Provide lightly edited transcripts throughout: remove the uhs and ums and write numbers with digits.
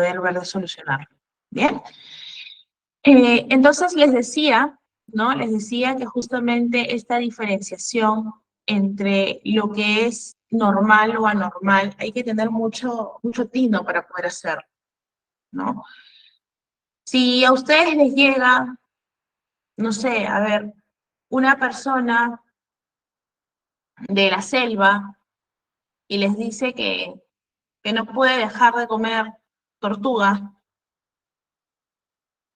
poder ver de solucionarlo. Bien. Entonces les decía, ¿no? Les decía que justamente esta diferenciación entre lo que es normal o anormal, hay que tener mucho tino para poder hacerlo, ¿no? Si a ustedes les llega, no sé, a ver, una persona de la selva y les dice que no puede dejar de comer tortuga,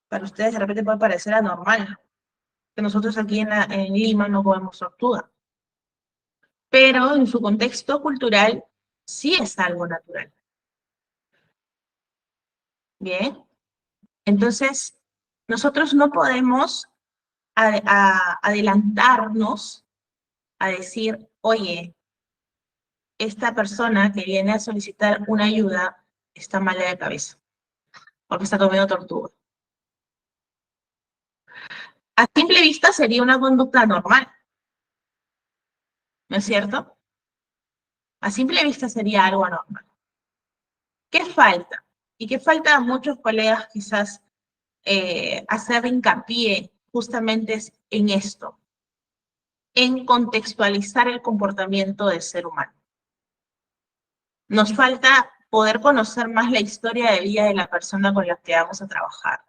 para ustedes de repente puede parecer anormal, que nosotros aquí en Lima no comemos tortuga, pero en su contexto cultural sí es algo natural. Bien, entonces nosotros no podemos adelantarnos a decir, oye, esta persona que viene a solicitar una ayuda está mala de cabeza, porque está comiendo tortuga. A simple vista sería una conducta normal, ¿no es cierto? A simple vista sería algo anormal. ¿Qué falta? Y qué falta a muchos colegas quizás hacer hincapié justamente en esto, en contextualizar el comportamiento del ser humano. Nos falta poder conocer más la historia de vida de la persona con la que vamos a trabajar.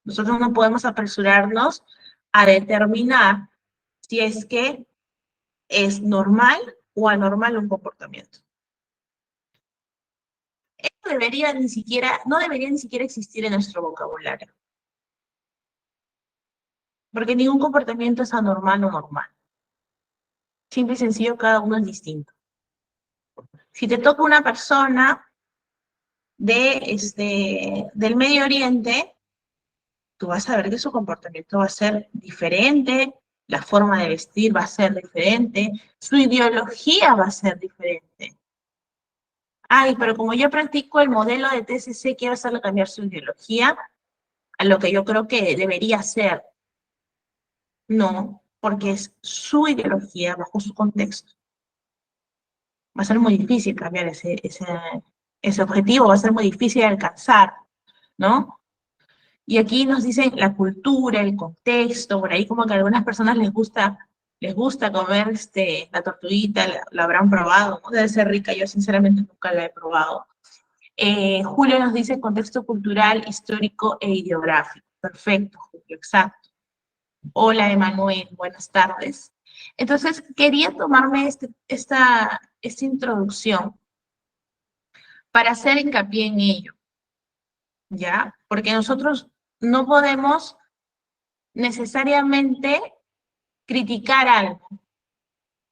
Nosotros no podemos apresurarnos a determinar si es que es normal o anormal un comportamiento. Esto no debería ni siquiera existir en nuestro vocabulario. Porque ningún comportamiento es anormal o normal. Simple y sencillo, cada uno es distinto. Si te toca una persona del Medio Oriente, tú vas a ver que su comportamiento va a ser diferente, la forma de vestir va a ser diferente, su ideología va a ser diferente. Ay, pero como yo practico el modelo de TCC, quiero hacerle cambiar su ideología a lo que yo creo que debería ser. No, porque es su ideología bajo su contexto. Va a ser muy difícil cambiar ese objetivo, va a ser muy difícil de alcanzar, ¿no? Y aquí nos dicen la cultura, el contexto, por ahí como que a algunas personas les gusta comer la tortuguita, la habrán probado, ¿no? Debe ser rica, yo sinceramente nunca la he probado. Julio nos dice contexto cultural, histórico e ideográfico. Perfecto, Julio, exacto. Hola, Emanuel, buenas tardes. Entonces, quería tomarme esta introducción para hacer hincapié en ello, ¿ya? Porque nosotros no podemos necesariamente criticar algo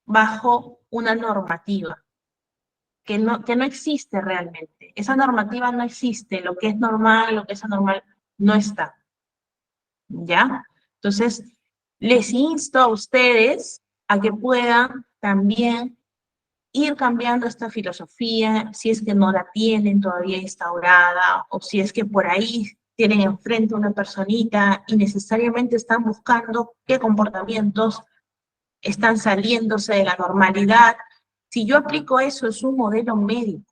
bajo una normativa que no existe realmente. Esa normativa no existe, lo que es normal, lo que es anormal, no está, ¿ya? Entonces, les insto a ustedes a que puedan también ir cambiando esta filosofía, si es que no la tienen todavía instaurada, o si es que por ahí tienen enfrente una personita y necesariamente están buscando qué comportamientos están saliéndose de la normalidad. Si yo aplico eso, es un modelo médico,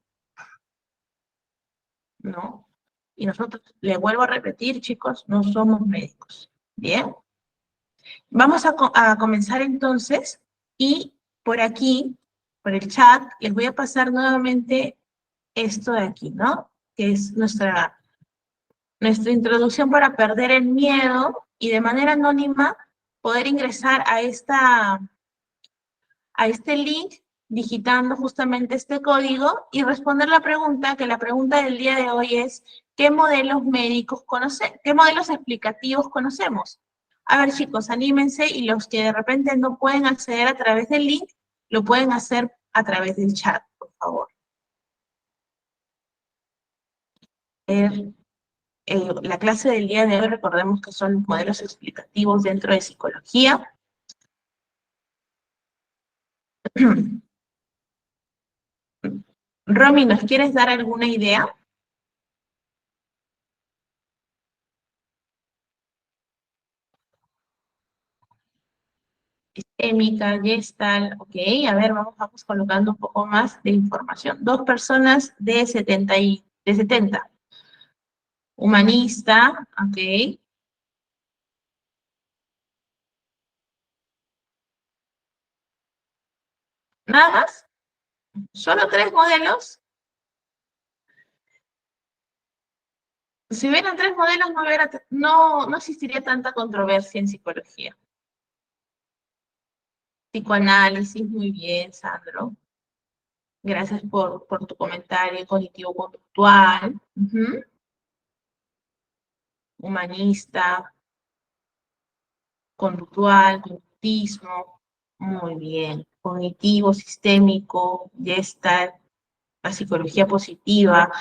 ¿no? Y nosotros, le vuelvo a repetir, chicos, no somos médicos, ¿bien? Vamos a comenzar entonces, y por aquí, por el chat, les voy a pasar nuevamente esto de aquí, ¿no? Que es nuestra introducción para perder el miedo y de manera anónima poder ingresar a este link digitando justamente este código y responder la pregunta, que la pregunta del día de hoy es, ¿qué modelos médicos conocemos? ¿Qué modelos explicativos conocemos? A ver, chicos, anímense, y los que de repente no pueden acceder a través del link, lo pueden hacer a través del chat, por favor. La clase del día de hoy, recordemos que son los modelos explicativos dentro de psicología. Romy, ¿nos quieres dar alguna idea? Sistémica, Gestalt, ok, a ver, vamos colocando un poco más de información. 2 personas de 70. Humanista, ok. Nada más, solo 3 modelos. Si hubieran 3 modelos, no existiría tanta controversia en psicología. Psicoanálisis, muy bien, Sandro. Gracias por tu comentario cognitivo-conductual. Ujú. Humanista, conductual, conductismo. Muy bien. Cognitivo, sistémico, Gestalt, la psicología positiva,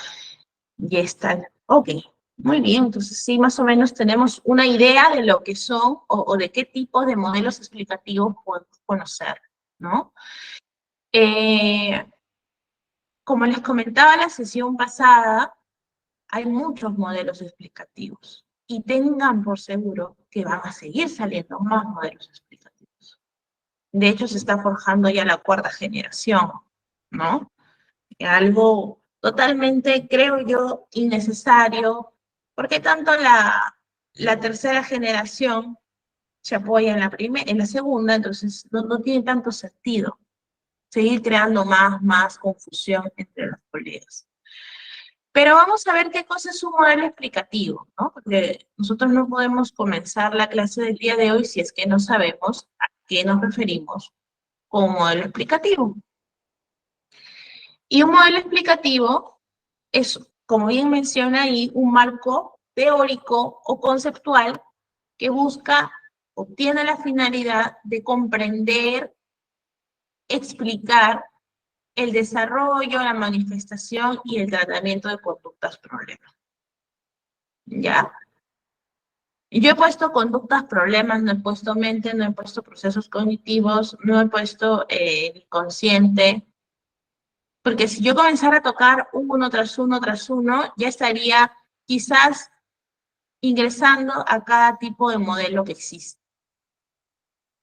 Gestalt. Ok, muy bien. Entonces, sí, más o menos tenemos una idea de lo que son o de qué tipo de modelos explicativos podemos conocer, ¿no? Eh, Como les comentaba la sesión pasada, hay muchos modelos explicativos y tengan por seguro que van a seguir saliendo más modelos explicativos. De hecho, se está forjando ya la 4ª generación, ¿no? Algo totalmente, creo yo, innecesario, porque tanto la 3ª generación se apoya en en la segunda, entonces no tiene tanto sentido seguir creando más confusión entre los colegas. Pero vamos a ver qué cosa es un modelo explicativo, ¿no? Porque nosotros no podemos comenzar la clase del día de hoy si es que no sabemos a qué nos referimos con un modelo explicativo. Y un modelo explicativo es, como bien menciona ahí, un marco teórico o conceptual que busca o tiene la finalidad de comprender, explicar el desarrollo, la manifestación y el tratamiento de conductas problemas. ¿Ya? Yo he puesto conductas problemas, no he puesto mente, no he puesto procesos cognitivos, no he puesto inconsciente, porque si yo comenzara a tocar uno tras uno tras uno, ya estaría quizás ingresando a cada tipo de modelo que existe.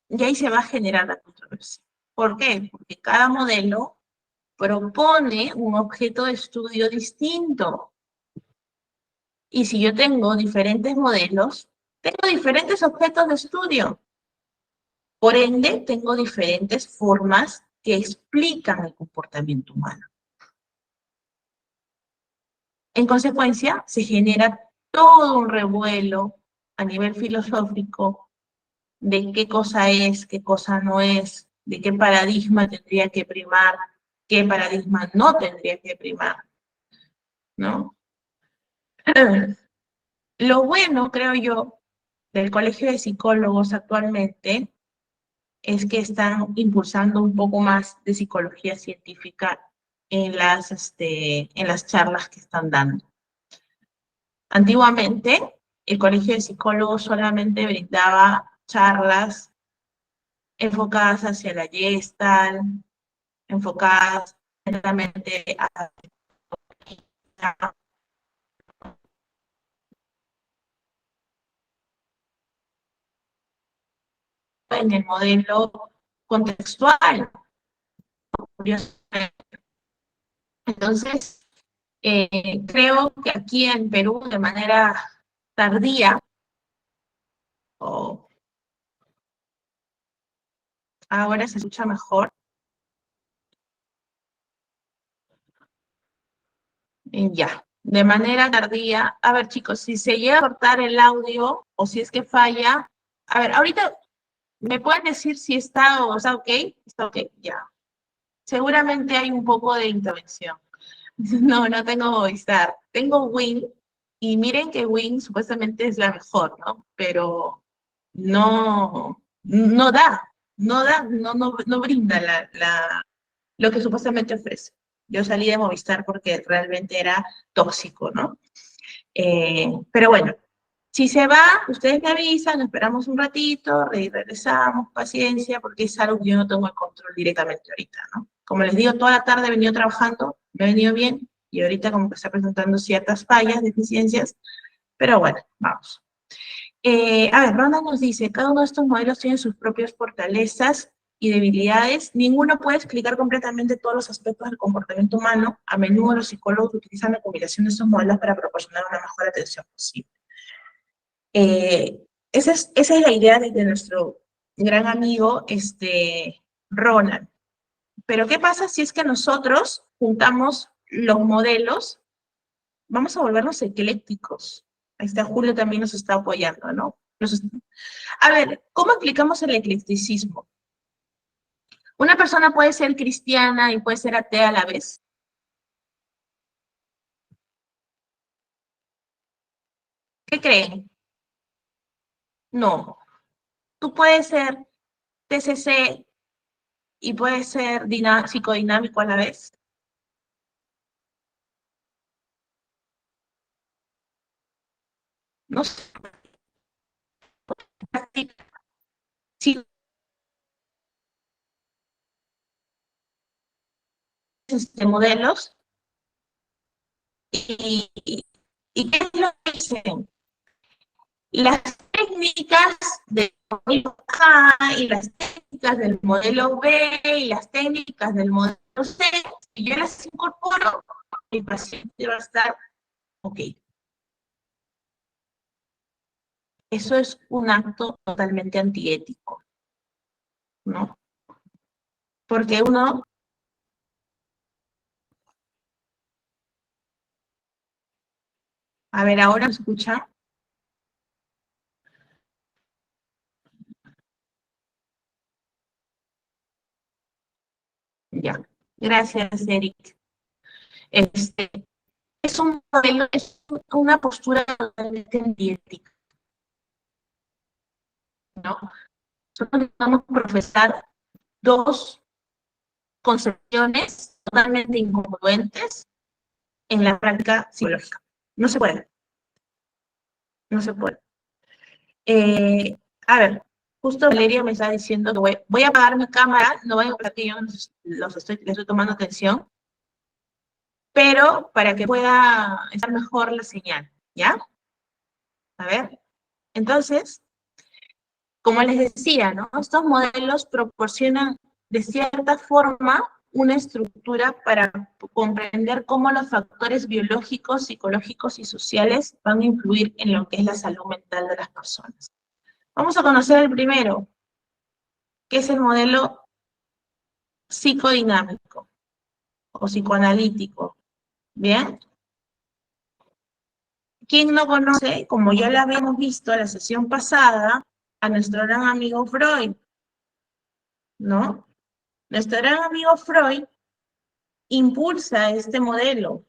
Y ahí se va a generar la controversia. ¿Por qué? Porque cada modelo propone un objeto de estudio distinto. Y si yo tengo diferentes modelos, tengo diferentes objetos de estudio. Por ende, tengo diferentes formas que explican el comportamiento humano. En consecuencia, se genera todo un revuelo a nivel filosófico de qué cosa es, qué cosa no es, de qué paradigma tendría que primar, qué paradigma no tendría que primar, ¿no? Lo bueno, creo yo, del Colegio de Psicólogos actualmente es que están impulsando un poco más de psicología científica en las charlas que están dando. Antiguamente, el Colegio de Psicólogos solamente brindaba charlas enfocadas hacia la Gestalt, enfocadas netamente en el modelo contextual. Entonces, creo que aquí en Perú, de manera tardía, o ahora se escucha mejor, ya, de manera tardía. A ver, chicos, si se llega a cortar el audio o si es que falla, a ver, ahorita me pueden decir si está o está ok, ya. Seguramente hay un poco de intervención. No, no tengo Movistar. Tengo Win, y miren que Win supuestamente es la mejor, ¿no? Pero no da, no brinda lo que supuestamente ofrece. Yo salí de Movistar porque realmente era tóxico, ¿no? Pero bueno, si se va, ustedes me avisan, esperamos un ratito, y regresamos, paciencia, porque es algo que yo no tengo el control directamente ahorita, ¿no? Como les digo, toda la tarde he venido trabajando, me he venido bien, y ahorita como que está presentando ciertas fallas, deficiencias, pero bueno, vamos. A ver, Ronda nos dice, cada uno de estos modelos tiene sus propias fortalezas y debilidades, ninguno puede explicar completamente todos los aspectos del comportamiento humano. A menudo los psicólogos utilizan la combinación de estos modelos para proporcionar una mejor atención posible. Esa es la idea de nuestro gran amigo Ronald. Pero ¿qué pasa si es que nosotros juntamos los modelos? Vamos a volvernos eclécticos. Ahí está, Julio también nos está apoyando, ¿no? A ver, ¿cómo explicamos el eclecticismo? Una persona puede ser cristiana y puede ser atea a la vez. ¿Qué creen? No. Tú puedes ser TCC y puedes ser psicodinámico a la vez. No sé. Si modelos y ¿qué es lo que dicen? Las técnicas del modelo A y las técnicas del modelo B y las técnicas del modelo C, si yo las incorporo, el paciente va a estar ok. Eso es un acto totalmente antiético, ¿no? Porque uno, a ver, ahora me escucha. Ya, gracias, Eric. Es un modelo, es una postura totalmente antiética, ¿no? Nosotros vamos a profesar dos concepciones totalmente incongruentes en la práctica psicológica. No se puede. No se puede. A ver, justo Valeria me está diciendo que voy a apagar mi cámara, no voy a pensar que yo les estoy tomando atención, pero para que pueda estar mejor la señal, ¿ya? A ver, entonces, como les decía, ¿no? Estos modelos proporcionan de cierta forma una estructura para comprender cómo los factores biológicos, psicológicos y sociales van a influir en lo que es la salud mental de las personas. Vamos a conocer el primero, que es el modelo psicodinámico o psicoanalítico. ¿Bien? ¿Quién no conoce, como ya lo habíamos visto en la sesión pasada, a nuestro gran amigo Freud? ¿No? Nuestro gran amigo Freud impulsa este modelo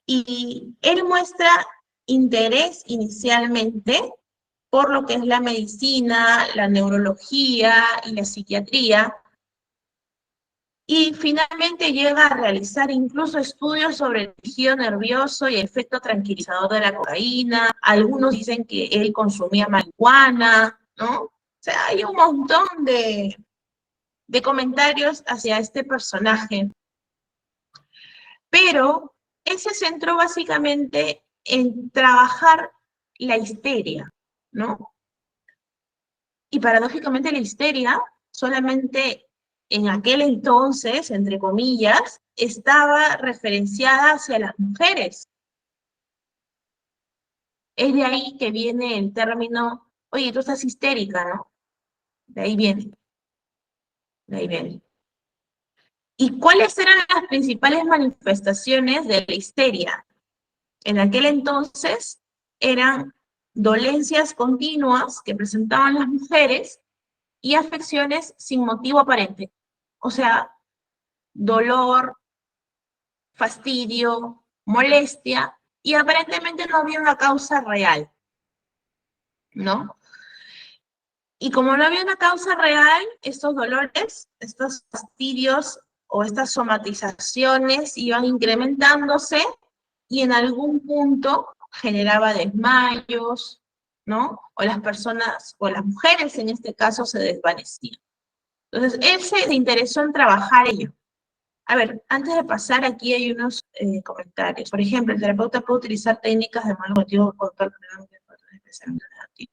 y él muestra interés inicialmente por lo que es la medicina, la neurología y la psiquiatría, y finalmente llega a realizar incluso estudios sobre el tejido nervioso y el efecto tranquilizador de la cocaína. Algunos dicen que él consumía marihuana, ¿no? O sea, hay un montón de comentarios hacia este personaje, pero él se centró básicamente en trabajar la histeria, ¿no? Y paradójicamente la histeria solamente en aquel entonces, entre comillas, estaba referenciada hacia las mujeres. Es de ahí que viene el término, oye, tú estás histérica, ¿no? De ahí viene, de ahí viene. ¿Y cuáles eran las principales manifestaciones de la histeria? En aquel entonces eran dolencias continuas que presentaban las mujeres y afecciones sin motivo aparente. O sea, dolor, fastidio, molestia, y aparentemente no había una causa real, ¿no? Y como no había una causa real, estos dolores, estos fastidios o estas somatizaciones iban incrementándose y en algún punto generaba desmayos, ¿no? O las personas, o las mujeres en este caso, se desvanecían. Entonces, él se interesó en trabajar ello. A ver, antes de pasar, aquí hay unos comentarios. Por ejemplo, el terapeuta puede utilizar técnicas de mal motivo para especialmente negativo.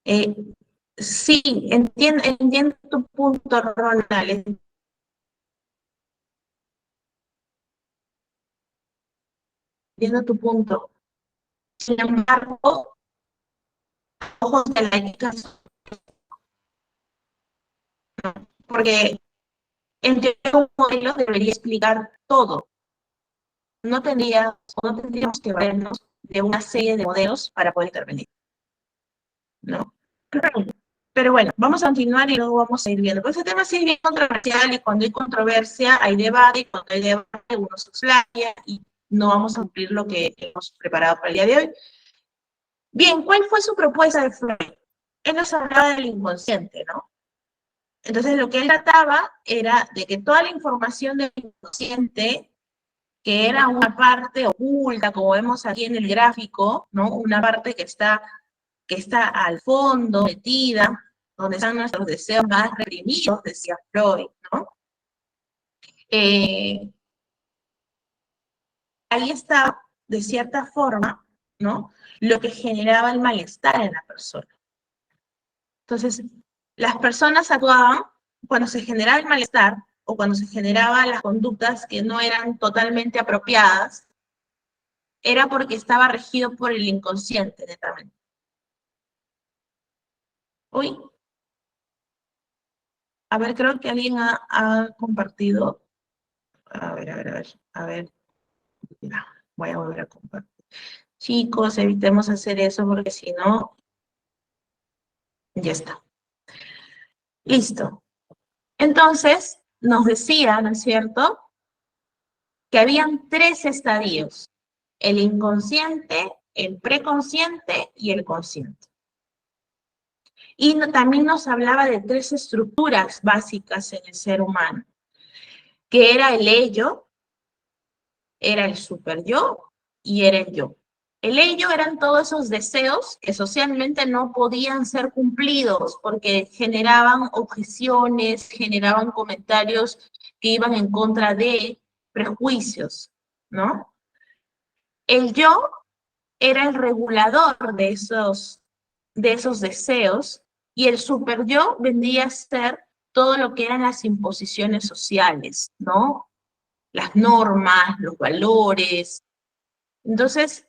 Eh, sí, entiendo tu punto, Ronald. Entiendo tu punto. Sin embargo, ojos de la educación, porque en teoría un modelo debería explicar todo. No tendríamos que vernos de una serie de modelos para poder intervenir, ¿no? Pero bueno, vamos a continuar y luego vamos a ir viendo. Pues ese tema sí es bien controversial y cuando hay controversia hay debate y cuando hay debate uno se explaya y no vamos a cumplir lo que hemos preparado para el día de hoy. Bien, ¿cuál fue su propuesta de Freud? Él nos hablaba del inconsciente, ¿no? Entonces lo que él trataba era de que toda la información del inconsciente, que era una parte oculta, como vemos aquí en el gráfico, ¿no? Una parte que está al fondo, metida, donde están nuestros deseos más reprimidos, decía Freud, ¿no? Eh, Ahí está, de cierta forma, ¿no? Lo que generaba el malestar en la persona. Entonces, las personas actuaban cuando se generaba el malestar o cuando se generaban las conductas que no eran totalmente apropiadas, era porque estaba regido por el inconsciente, netamente. Uy, a ver, creo que alguien ha compartido. A ver, mira, voy a volver a compartir. Chicos, evitemos hacer eso porque si no, ya está. Listo. Entonces, nos decía, ¿no es cierto?, que habían tres estadios: el inconsciente, el preconsciente y el consciente. Y también nos hablaba de tres estructuras básicas en el ser humano, que era el ello, era el superyo y era el yo. El ello eran todos esos deseos que socialmente no podían ser cumplidos porque generaban objeciones, generaban comentarios que iban en contra de prejuicios, ¿no? El yo era el regulador de esos deseos y el superyo vendría a ser todo lo que eran las imposiciones sociales, ¿no? Las normas, los valores. Entonces,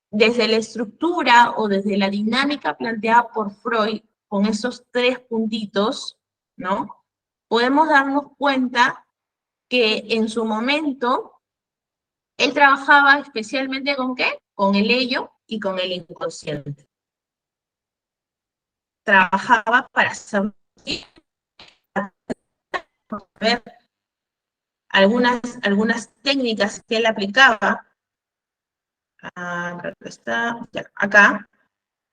desde la estructura o desde la dinámica planteada por Freud, con esos tres puntitos, ¿no? Podemos darnos cuenta que en su momento él trabajaba especialmente ¿con qué? Con el ello y con el inconsciente. Trabajaba para saber algunas técnicas que él aplicaba. Está acá,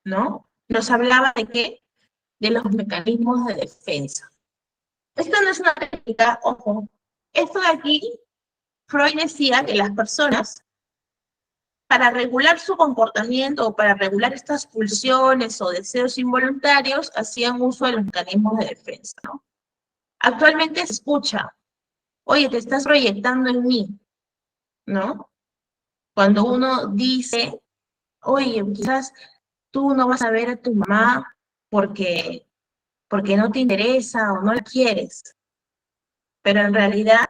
¿no? Nos hablaba de qué, de los mecanismos de defensa. Esto no es una técnica, ojo, esto de aquí, Freud decía que las personas, para regular su comportamiento o para regular estas pulsiones o deseos involuntarios, hacían uso de los mecanismos de defensa, ¿no? Actualmente se escucha, oye, te estás proyectando en mí, ¿no? Cuando uno dice, oye, quizás tú no vas a ver a tu mamá porque, porque no te interesa o no la quieres, pero en realidad,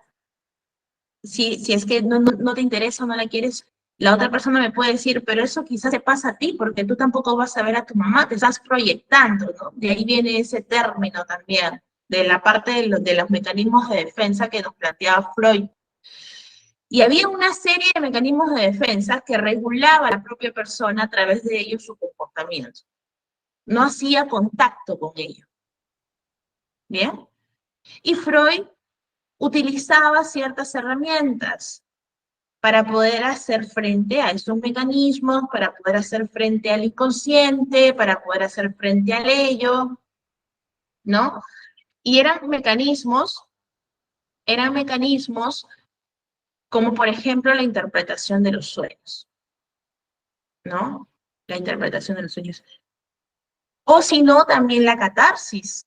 si es que no te interesa o no la quieres, la otra persona me puede decir, pero eso quizás te pasa a ti porque tú tampoco vas a ver a tu mamá, te estás proyectando, ¿no? De ahí viene ese término también, de la parte de los mecanismos de defensa que nos planteaba Freud. Y había una serie de mecanismos de defensa que regulaba a la propia persona a través de ellos su comportamiento. No hacía contacto con ellos. ¿Bien? Y Freud utilizaba ciertas herramientas para poder hacer frente a esos mecanismos, para poder hacer frente al inconsciente, para poder hacer frente al ello, ¿no? Y eran mecanismos como por ejemplo la interpretación de los sueños, ¿no? La interpretación de los sueños. O si no, también la catarsis,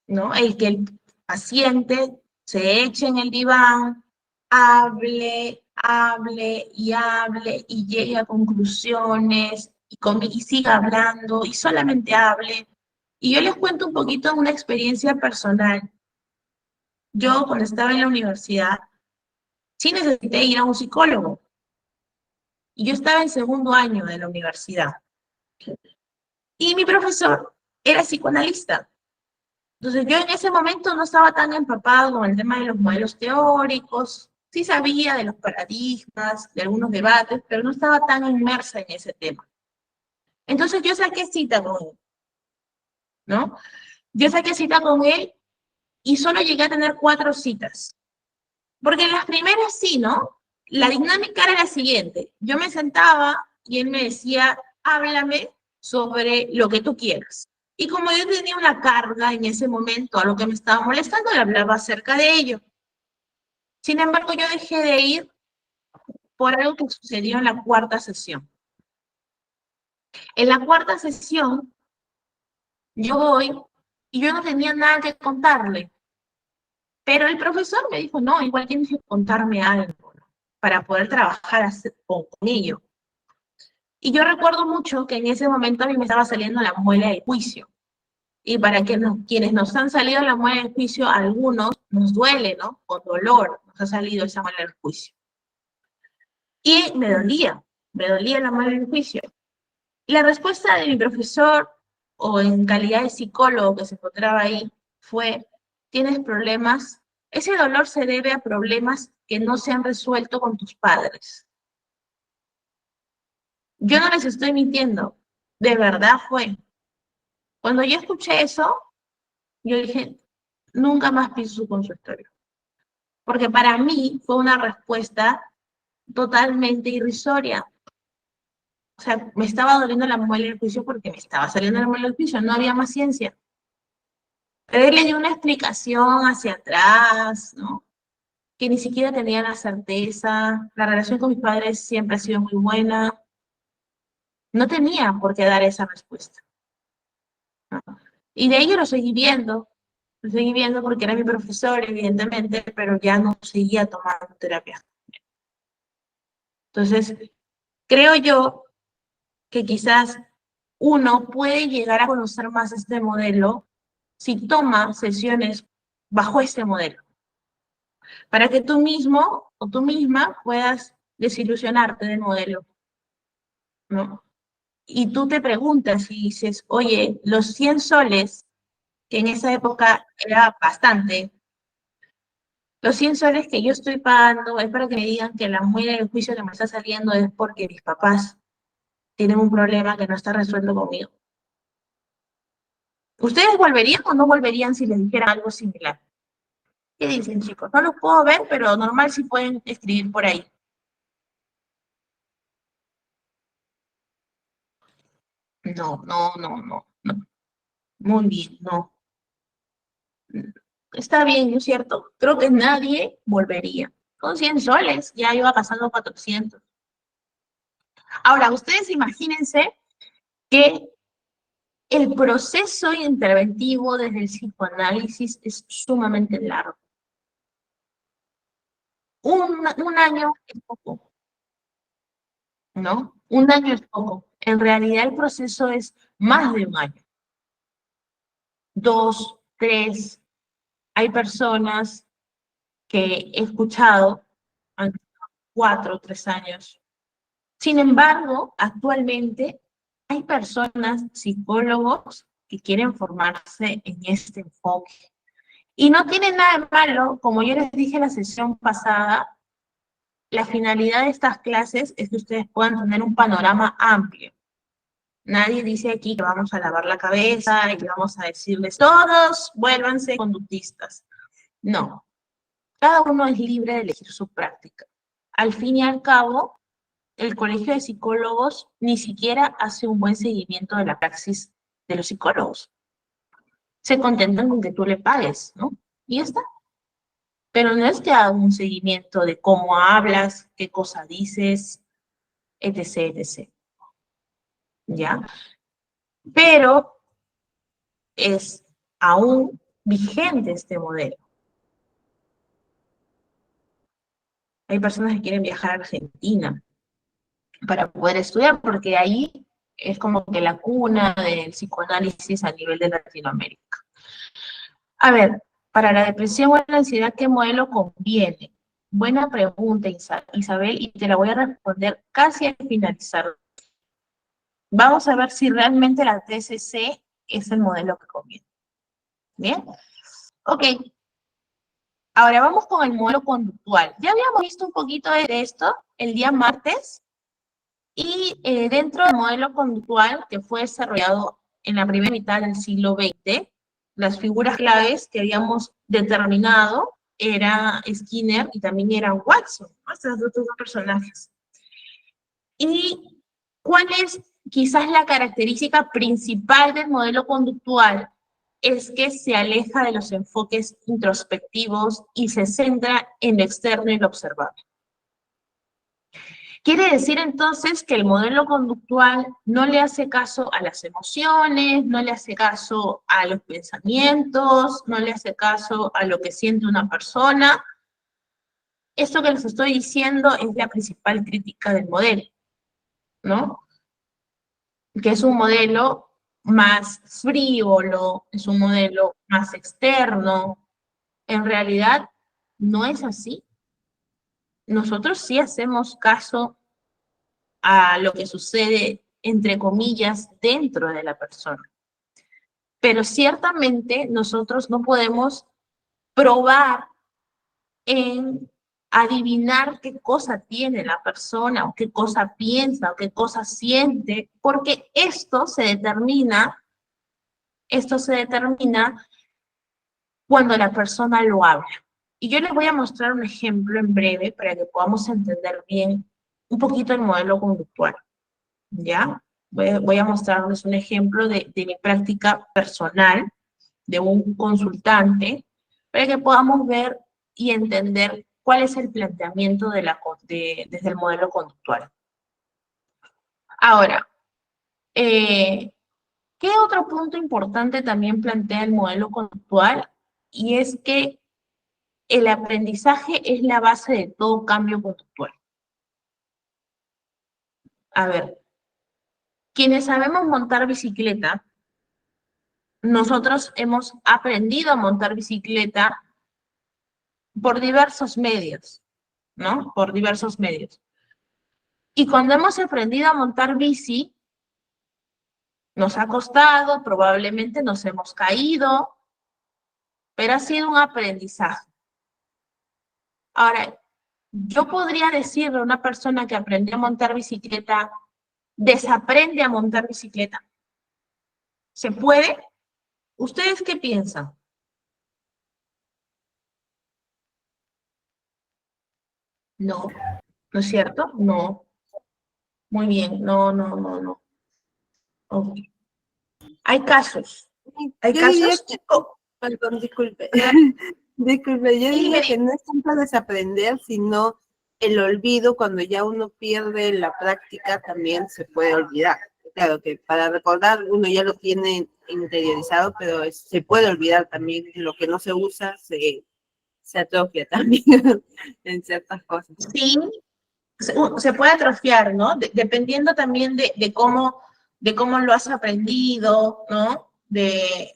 ¿no? El que el paciente se eche en el diván, hable y llegue a conclusiones, y siga hablando y solamente hable. Y yo les cuento un poquito de una experiencia personal. Yo cuando estaba en la universidad, sí necesité ir a un psicólogo. Y yo estaba en segundo año de la universidad. Y mi profesor era psicoanalista. Entonces yo en ese momento no estaba tan empapado con el tema de los modelos teóricos, sí sabía de los paradigmas, de algunos debates, pero no estaba tan inmersa en ese tema. Entonces yo saqué cita con él, ¿no? Yo saqué cita con él y solo llegué a tener 4 citas. Porque en las primeras sí, ¿no? La dinámica era la siguiente. Yo me sentaba y él me decía, háblame sobre lo que tú quieras. Y como yo tenía una carga en ese momento, a lo que me estaba molestando, le hablaba acerca de ello. Sin embargo, yo dejé de ir por algo que sucedió en la cuarta sesión. En la cuarta sesión, yo voy y yo no tenía nada que contarle. Pero el profesor me dijo, no, igual tienes que contarme algo, ¿no? Para poder trabajar con ello. Y yo recuerdo mucho que en ese momento a mí me estaba saliendo la muela del juicio. Y para quienes nos han salido la muela del juicio, a algunos nos duele, ¿no? Con dolor nos ha salido esa muela del juicio. Y me dolía la muela del juicio. La respuesta de mi profesor, o en calidad de psicólogo que se encontraba ahí, fue, tienes problemas, ese dolor se debe a problemas que no se han resuelto con tus padres. Yo no les estoy mintiendo, de verdad fue. Cuando yo escuché eso, yo dije, nunca más piso su consultorio. Porque para mí fue una respuesta totalmente irrisoria. O sea, me estaba doliendo la muela del juicio porque me estaba saliendo la muela del juicio, no había más ciencia. Pero él le dio una explicación hacia atrás, ¿no? Que ni siquiera tenía la certeza. La relación con mis padres siempre ha sido muy buena. No tenía por qué dar esa respuesta, ¿no? Y de ello lo seguí viendo porque era mi profesor, evidentemente, pero ya no seguía tomando terapia. Entonces, creo yo que quizás uno puede llegar a conocer más este modelo si toma sesiones bajo este modelo, para que tú mismo o tú misma puedas desilusionarte del modelo, ¿no? Y tú te preguntas y dices, oye, los 100 soles, que en esa época era bastante, los 100 soles que yo estoy pagando es para que me digan que la muela del juicio que me está saliendo es porque mis papás tienen un problema que no está resuelto conmigo. ¿Ustedes volverían o no volverían si les dijera algo similar? ¿Qué dicen, chicos? No los puedo ver, pero normal si pueden escribir por ahí. No, no, no, no, no. Muy bien, no. Está bien, ¿no es cierto? Creo que nadie volvería. Con 100 soles, ya iba pasando 400. Ahora, ustedes imagínense que el proceso interventivo desde el psicoanálisis es sumamente largo. Un año es poco, ¿no? Un año es poco. En realidad el proceso es más de un año. 2, 3. Hay personas que he escuchado, han 4, 3 años. Sin embargo, actualmente hay personas, psicólogos, que quieren formarse en este enfoque. Y no tiene nada de malo, como yo les dije en la sesión pasada, la finalidad de estas clases es que ustedes puedan tener un panorama amplio. Nadie dice aquí que vamos a lavar la cabeza y que vamos a decirles todos vuélvanse conductistas. No, cada uno es libre de elegir su práctica. Al fin y al cabo, el Colegio de Psicólogos ni siquiera hace un buen seguimiento de la praxis de los psicólogos. Se contentan con que tú le pagues, ¿no? Y ya está. Pero no es que haga un seguimiento de cómo hablas, qué cosa dices, etc., etc. ¿Ya? Pero es aún vigente este modelo. Hay personas que quieren viajar a Argentina para poder estudiar, porque ahí Es como que la cuna del psicoanálisis a nivel de Latinoamérica. A ver, para la depresión o la ansiedad, ¿qué modelo conviene? Buena pregunta, Isabel, y te la voy a responder casi al finalizar. Vamos a ver si realmente la TCC es el modelo que conviene. ¿Bien? Ok. Ahora vamos con el modelo conductual. Ya habíamos visto un poquito de esto el día martes, y dentro del modelo conductual que fue desarrollado en la primera mitad del siglo XX, las figuras claves que habíamos determinado era Skinner y también era Watson, ¿no? Estos dos personajes. ¿Y cuál es quizás la característica principal del modelo conductual? Es que se aleja de los enfoques introspectivos y se centra en lo externo y lo observable. Quiere decir entonces que el modelo conductual no le hace caso a las emociones, no le hace caso a los pensamientos, no le hace caso a lo que siente una persona. Esto que les estoy diciendo es la principal crítica del modelo, ¿no? Que es un modelo más frívolo, es un modelo más externo. En realidad, no es así. Nosotros sí hacemos caso a lo que sucede, entre comillas, dentro de la persona. Pero ciertamente nosotros no podemos probar en adivinar qué cosa tiene la persona, o qué cosa piensa, o qué cosa siente, porque esto se determina cuando la persona lo habla. Y yo les voy a mostrar un ejemplo en breve para que podamos entender bien un poquito el modelo conductual, ¿ya? Voy a mostrarles un ejemplo de mi práctica personal, de un consultante, para que podamos ver y entender cuál es el planteamiento desde el modelo conductual. Ahora, ¿qué otro punto importante también plantea el modelo conductual? Y es que el aprendizaje es la base de todo cambio conductual. A ver, quienes sabemos montar bicicleta, nosotros hemos aprendido a montar bicicleta por diversos medios, ¿no? Por diversos medios. Y cuando hemos aprendido a montar bici, nos ha costado, probablemente nos hemos caído, pero ha sido un aprendizaje. Ahora, yo podría decirle a una persona que aprendió a montar bicicleta, desaprende a montar bicicleta. ¿Se puede? ¿Ustedes qué piensan? No, ¿no es cierto? No. Muy bien, no, no, no, no. Ok. Hay casos. Hay Yo diría casos, que, chicos. perdón, disculpe, disculpe, yo diría que no es tanto desaprender, sino el olvido. Cuando ya uno pierde la práctica también se puede olvidar. Claro que para recordar uno ya lo tiene interiorizado, pero se puede olvidar también. Lo que no se usa se atrofia también en ciertas cosas. Sí, se puede atrofiar, ¿no? Dependiendo también de cómo lo has aprendido, ¿no? De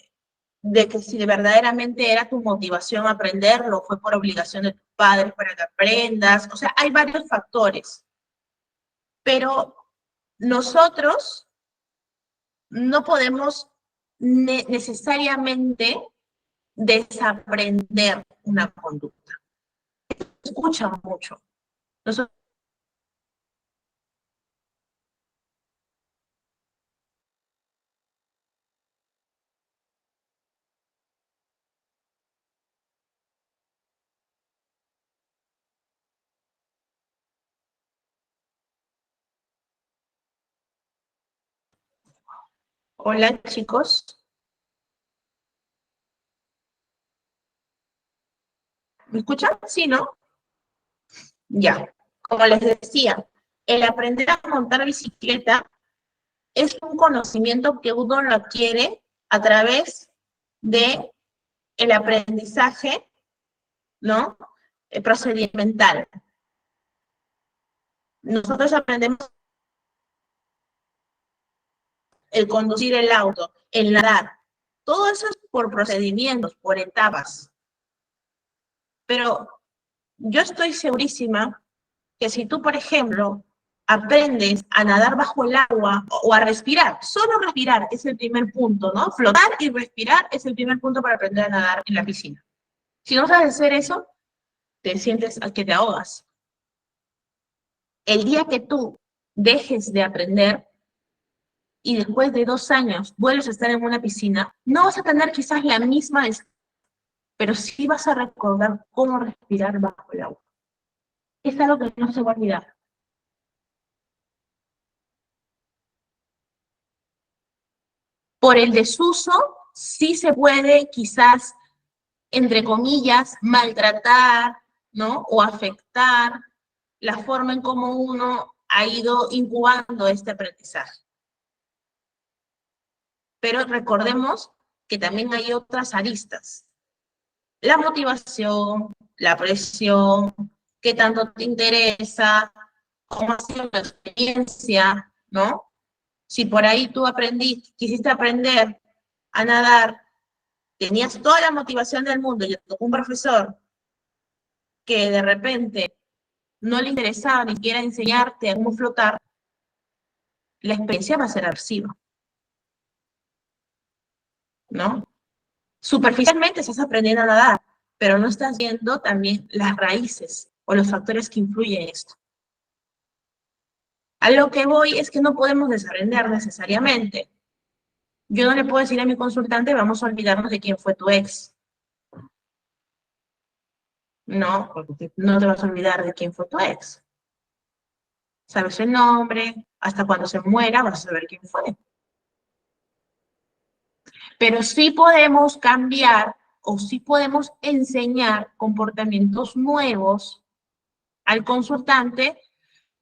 que si verdaderamente era tu motivación aprenderlo, fue por obligación de tus padres para que aprendas. O sea, hay varios factores. Pero nosotros no podemos necesariamente desaprender una conducta. Escucha mucho. Nosotros. Hola, chicos. ¿Me escuchan? Sí, ¿no? Ya. Como les decía, el aprender a montar bicicleta es un conocimiento que uno lo adquiere a través de el aprendizaje, ¿no? Procedimental. Nosotros aprendemos el conducir el auto, el nadar. Todo eso es por procedimientos, por etapas. Pero yo estoy segurísima que si tú, por ejemplo, aprendes a nadar bajo el agua o a respirar, solo respirar es el primer punto, ¿no? Flotar y respirar es el primer punto para aprender a nadar en la piscina. Si no sabes hacer eso, te sientes que te ahogas. El día que tú dejes de aprender y después de 2 años vuelves a estar en una piscina, no vas a tener quizás la misma, pero sí vas a recordar cómo respirar bajo el agua. Es algo que no se va a olvidar. Por el desuso, sí se puede quizás, entre comillas, maltratar, ¿no? O afectar la forma en cómo uno ha ido incubando este aprendizaje. Pero recordemos que también hay otras aristas. La motivación, la presión, qué tanto te interesa, cómo ha sido la experiencia, ¿no? Si por ahí tú quisiste aprender a nadar, tenías toda la motivación del mundo y te tocó un profesor que de repente no le interesaba ni siquiera enseñarte a cómo flotar, la experiencia va a ser aversiva, ¿no? Superficialmente estás aprendiendo a nadar, pero no estás viendo también las raíces o los factores que influyen en esto. A lo que voy es que no podemos desaprender necesariamente. Yo no le puedo decir a mi consultante, vamos a olvidarnos de quién fue tu ex. No, no te vas a olvidar de quién fue tu ex. Sabes el nombre, hasta cuando se muera vas a saber quién fue. Pero sí podemos cambiar o sí podemos enseñar comportamientos nuevos al consultante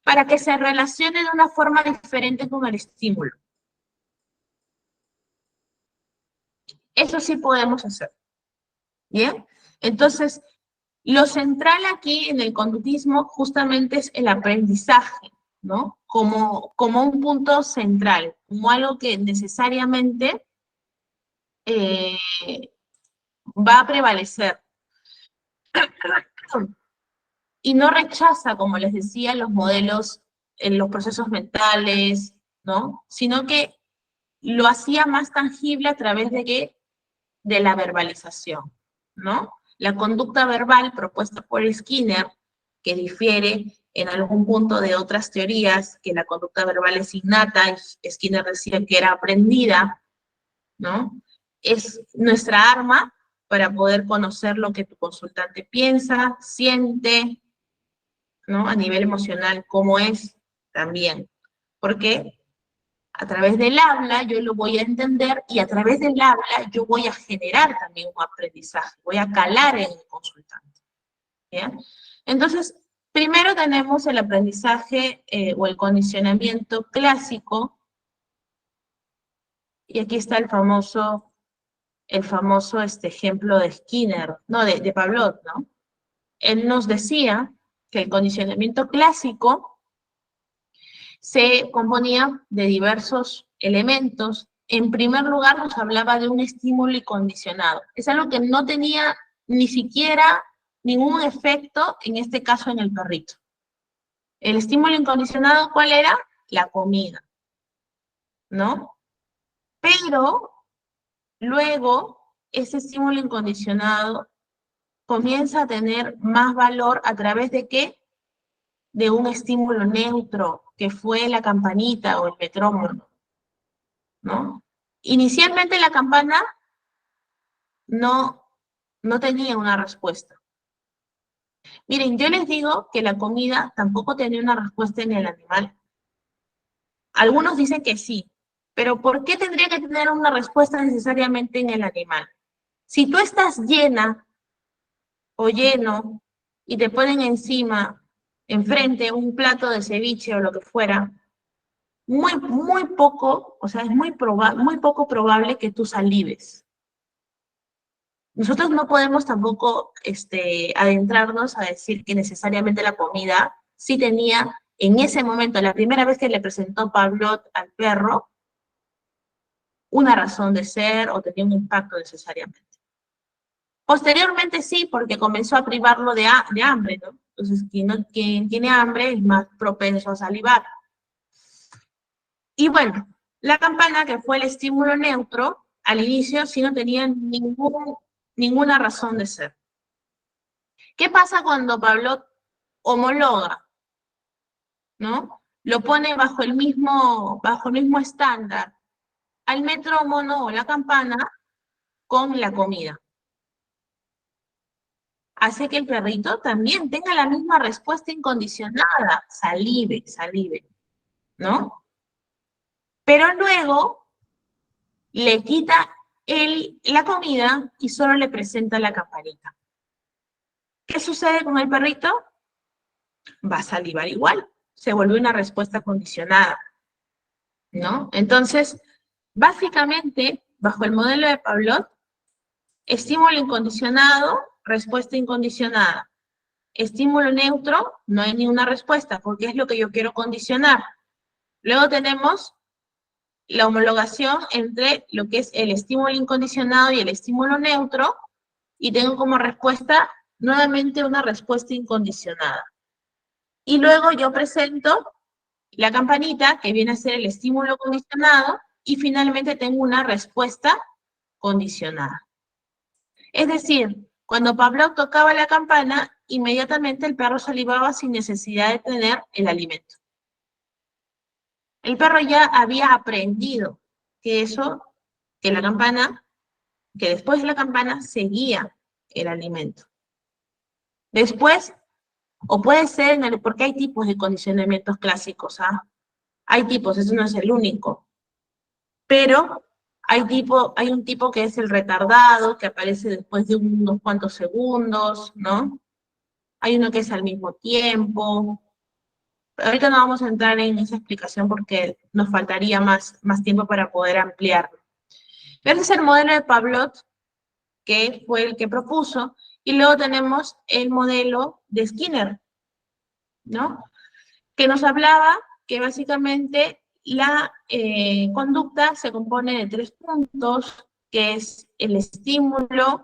para que se relacione de una forma diferente con el estímulo. Eso sí podemos hacer. ¿Bien? Entonces, lo central aquí en el conductismo justamente es el aprendizaje, ¿no? Como un punto central, como algo que necesariamente va a prevalecer. Y no rechaza, como les decía, los modelos, los procesos mentales, ¿no? Sino que lo hacía más tangible a través de la verbalización, ¿no? La conducta verbal propuesta por Skinner, que difiere en algún punto de otras teorías, que la conducta verbal es innata, y Skinner decía que era aprendida, ¿no? Es nuestra arma para poder conocer lo que tu consultante piensa, siente, ¿no? A nivel emocional, cómo es también. Porque a través del habla yo lo voy a entender y a través del habla yo voy a generar también un aprendizaje, voy a calar en el consultante. ¿Bien? Entonces, primero tenemos el aprendizaje o el condicionamiento clásico, y aquí está el famoso ejemplo de Skinner, no, de Pavlov, ¿no? Él nos decía que el condicionamiento clásico se componía de diversos elementos. En primer lugar, nos hablaba de un estímulo incondicionado. Es algo que no tenía ni siquiera ningún efecto, en este caso en el perrito. El estímulo incondicionado, ¿cuál era? La comida, ¿no? Pero luego, ese estímulo incondicionado comienza a tener más valor a través de ¿qué? De un estímulo neutro, que fue la campanita o el metrónomo, ¿no? Inicialmente la campana no tenía una respuesta. Miren, yo les digo que la comida tampoco tenía una respuesta en el animal. Algunos dicen que sí, pero ¿por qué tendría que tener una respuesta necesariamente en el animal? Si tú estás llena o lleno y te ponen enfrente, un plato de ceviche o lo que fuera, muy poco, o sea, es muy poco probable que tú salives. Nosotros no podemos tampoco adentrarnos a decir que necesariamente la comida sí tenía, en ese momento, la primera vez que le presentó Pavlov al perro, una razón de ser o tenía un impacto necesariamente. Posteriormente sí, porque comenzó a privarlo de hambre, ¿no? Entonces, quien tiene hambre es más propenso a salivar. Y bueno, la campana, que fue el estímulo neutro, al inicio sí no tenía ninguna razón de ser. ¿Qué pasa cuando Pavlov homologa, ¿no? Lo pone bajo el mismo estándar al metrónomo o la campana con la comida? Hace que el perrito también tenga la misma respuesta incondicionada, salive, ¿no? Pero luego le quita la comida y solo le presenta la campanita. ¿Qué sucede con el perrito? Va a salivar igual, se vuelve una respuesta condicionada, ¿no? Entonces, básicamente, bajo el modelo de Pavlov, estímulo incondicionado, respuesta incondicionada. Estímulo neutro, no hay ni una respuesta, porque es lo que yo quiero condicionar. Luego tenemos la homologación entre lo que es el estímulo incondicionado y el estímulo neutro, y tengo como respuesta nuevamente una respuesta incondicionada. Y luego yo presento la campanita, que viene a ser el estímulo condicionado, y finalmente tengo una respuesta condicionada. Es decir, cuando Pavlov tocaba la campana, inmediatamente el perro salivaba sin necesidad de tener el alimento. El perro ya había aprendido que la campana, que después de la campana seguía el alimento. Después, o puede ser, porque hay tipos de condicionamientos clásicos, ¿ah? Hay tipos, eso no es el único. Pero hay un tipo que es el retardado, que aparece después de unos cuantos segundos, ¿no? Hay uno que es al mismo tiempo. Ahorita no vamos a entrar en esa explicación porque nos faltaría más tiempo para poder ampliarlo. Ese es el modelo de Pavlov, que fue el que propuso, y luego tenemos el modelo de Skinner, ¿no? Que nos hablaba que básicamente la conducta se compone de 3 puntos, que es el estímulo,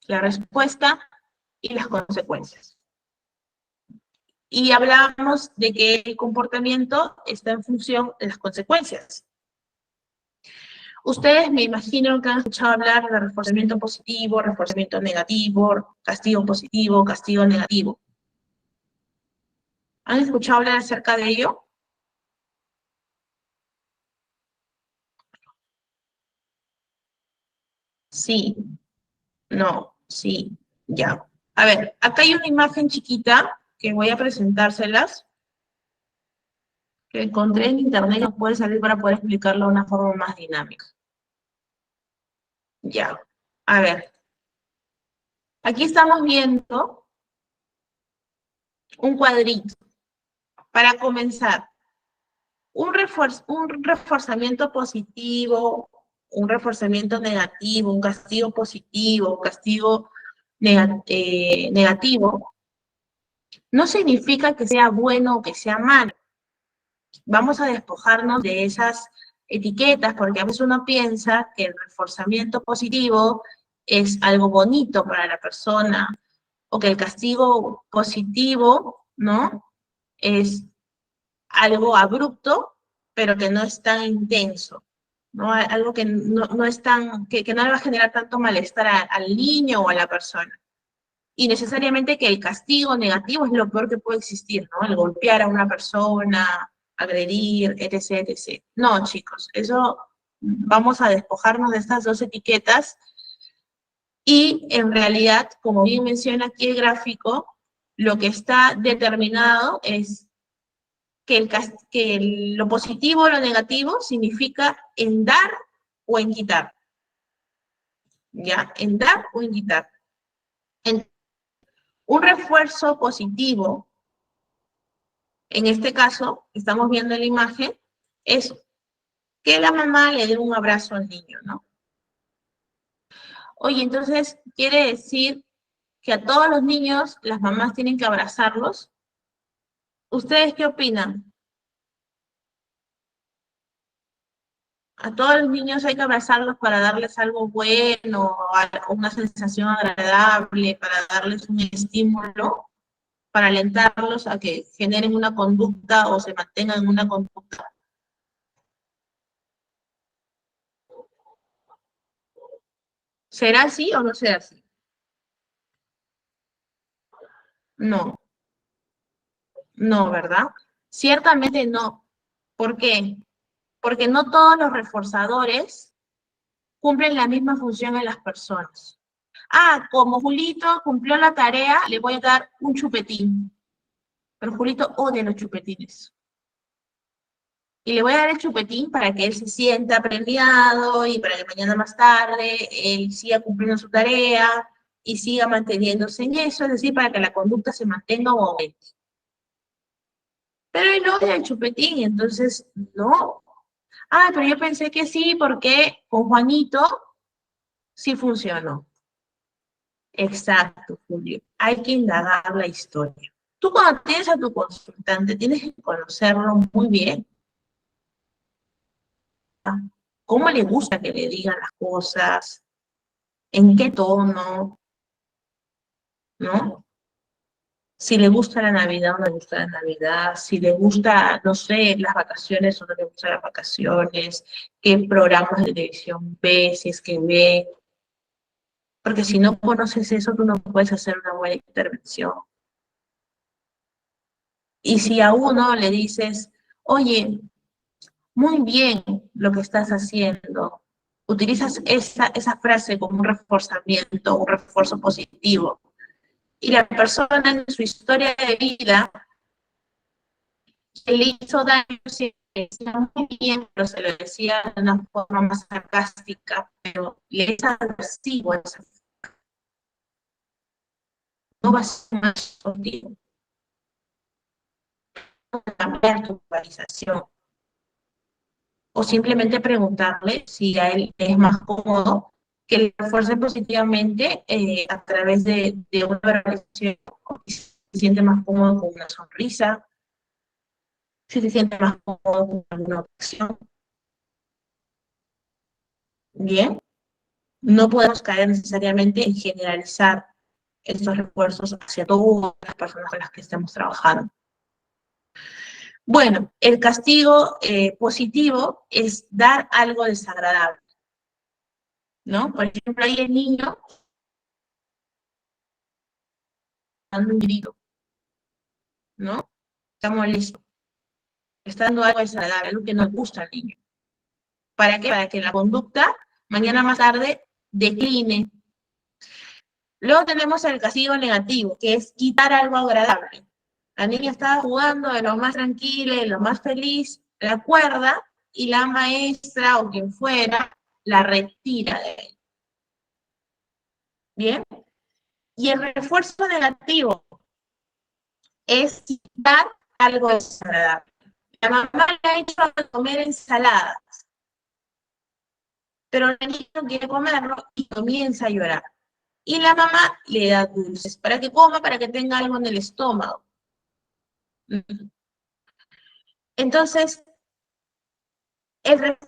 la respuesta y las consecuencias. Y hablábamos de que el comportamiento está en función de las consecuencias. Ustedes me imagino que han escuchado hablar de reforzamiento positivo, reforzamiento negativo, castigo positivo, castigo negativo. ¿Han escuchado hablar acerca de ello? Sí, no, sí, ya. A ver, acá hay una imagen chiquita que voy a presentárselas, que encontré en internet y nos puede salir para poder explicarlo de una forma más dinámica. Ya, a ver. Aquí estamos viendo un cuadrito. Para comenzar, un reforzamiento positivo, un reforzamiento negativo, un castigo positivo, un castigo negativo, no significa que sea bueno o que sea malo. Vamos a despojarnos de esas etiquetas, porque a veces uno piensa que el reforzamiento positivo es algo bonito para la persona, o que el castigo positivo, ¿no? Es algo abrupto, pero que no es tan intenso, ¿no? Algo que no es tan, que no le va a generar tanto malestar al niño o a la persona. Y necesariamente que el castigo negativo es lo peor que puede existir, ¿no? El golpear a una persona, agredir, etc., etc. No, chicos, eso vamos a despojarnos de estas dos etiquetas y en realidad, como bien menciona aquí el gráfico, lo que está determinado es que lo positivo o lo negativo significa en dar o en quitar. ¿Ya? En dar o en quitar. Un refuerzo positivo, en este caso, estamos viendo en la imagen, es que la mamá le dé un abrazo al niño, ¿no? Oye, entonces, ¿quiere decir que a todos los niños las mamás tienen que abrazarlos? ¿Ustedes qué opinan? A todos los niños hay que abrazarlos para darles algo bueno, una sensación agradable, para darles un estímulo, para alentarlos a que generen una conducta o se mantengan en una conducta. ¿Será así o no será así? No, no, ¿verdad? Ciertamente no. ¿Por qué? Porque no todos los reforzadores cumplen la misma función en las personas. Ah, como Julito cumplió la tarea, le voy a dar un chupetín. Pero Julito odia los chupetines. Y le voy a dar el chupetín para que él se sienta premiado y para que mañana más tarde él siga cumpliendo su tarea y siga manteniéndose en eso, es decir, para que la conducta se mantenga o aumente. Pero él odia el chupetín, entonces no. Ah, pero yo pensé que sí, porque con Juanito sí funcionó. Exacto, Julio. Hay que indagar la historia. Tú cuando tienes a tu consultante tienes que conocerlo muy bien. ¿Cómo le gusta que le digan las cosas? ¿En qué tono? ¿No? Si le gusta la Navidad o no le gusta la Navidad, si le gusta, no sé, las vacaciones o no le gustan las vacaciones, qué programas de televisión ve, si es que ve, porque si no conoces eso, tú no puedes hacer una buena intervención. Y si a uno le dices, oye, muy bien lo que estás haciendo, utilizas esa frase como un reforzamiento, un refuerzo positivo, y la persona en su historia de vida se le hizo daño, se le decía muy bien, pero se lo decía de una forma más sarcástica, pero le es aversivo, no va a ser más contigo, cambiar tu organización, o simplemente preguntarle si a él es más cómodo que le refuerce positivamente a través de una organización, si se siente más cómodo con una sonrisa, si se siente más cómodo con alguna opción. Bien, no podemos caer necesariamente en generalizar estos refuerzos hacia todas las personas con las que estemos trabajando. Bueno, el castigo positivo es dar algo desagradable, ¿no? Por ejemplo, ahí el niño dando un grito, ¿no? Está molesto, está dando algo desagradable, algo que no le gusta al niño. ¿Para qué? Para que la conducta mañana más tarde decline. Luego tenemos el castigo negativo, que es quitar algo agradable. La niña estaba jugando de lo más tranquila, de lo más feliz, la cuerda y la maestra o quien fuera la retira de ahí. ¿Bien? Y el refuerzo negativo es quitar algo desagradable. La mamá le ha hecho comer ensalada, pero el niño no quiere comerlo y comienza a llorar. Y la mamá le da dulces para que coma, para que tenga algo en el estómago. Entonces, el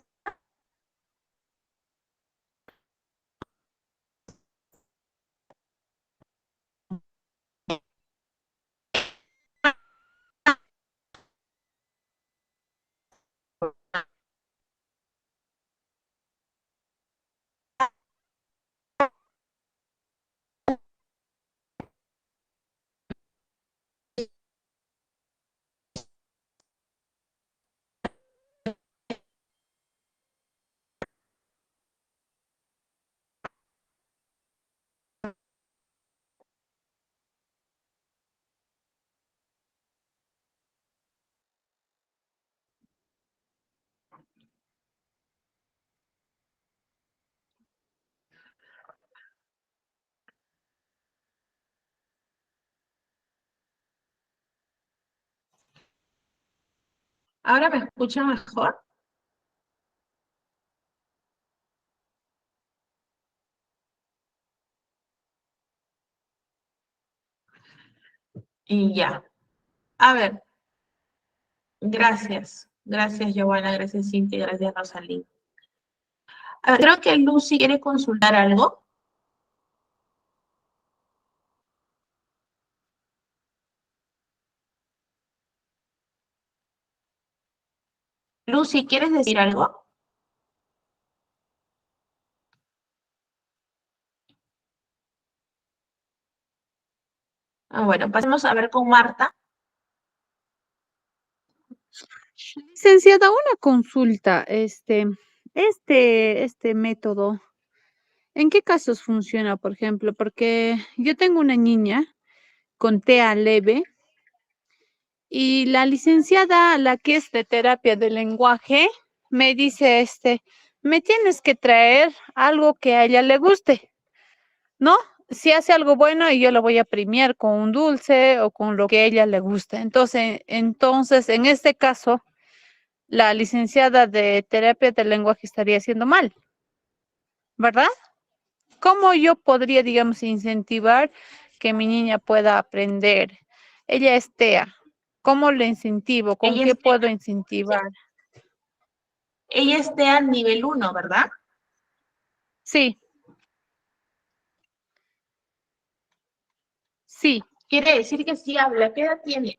¿Ahora me escuchan mejor? Y ya. A ver, gracias. Gracias, Giovanna. Gracias, Cintia. Gracias, Rosalín. A ver, creo que Lucy quiere consultar algo. Lucy, ¿quieres decir algo? Bueno, pasemos a ver con Marta. Licenciada, una consulta. Este método, ¿en qué casos funciona, por ejemplo? Porque yo tengo una niña con TEA leve y la licenciada, la que es de terapia del lenguaje, me dice, me tienes que traer algo que a ella le guste, ¿no? Si hace algo bueno y yo lo voy a premiar con un dulce o con lo que a ella le guste. Entonces, en este caso, la licenciada de terapia del lenguaje estaría haciendo mal, ¿verdad? ¿Cómo yo podría, digamos, incentivar que mi niña pueda aprender? Ella es TEA. ¿Cómo le incentivo? ¿Con Ella, qué puedo incentivar? ella esté al nivel 1, ¿verdad? Sí, sí. Quiere decir que sí habla. ¿Qué edad tiene?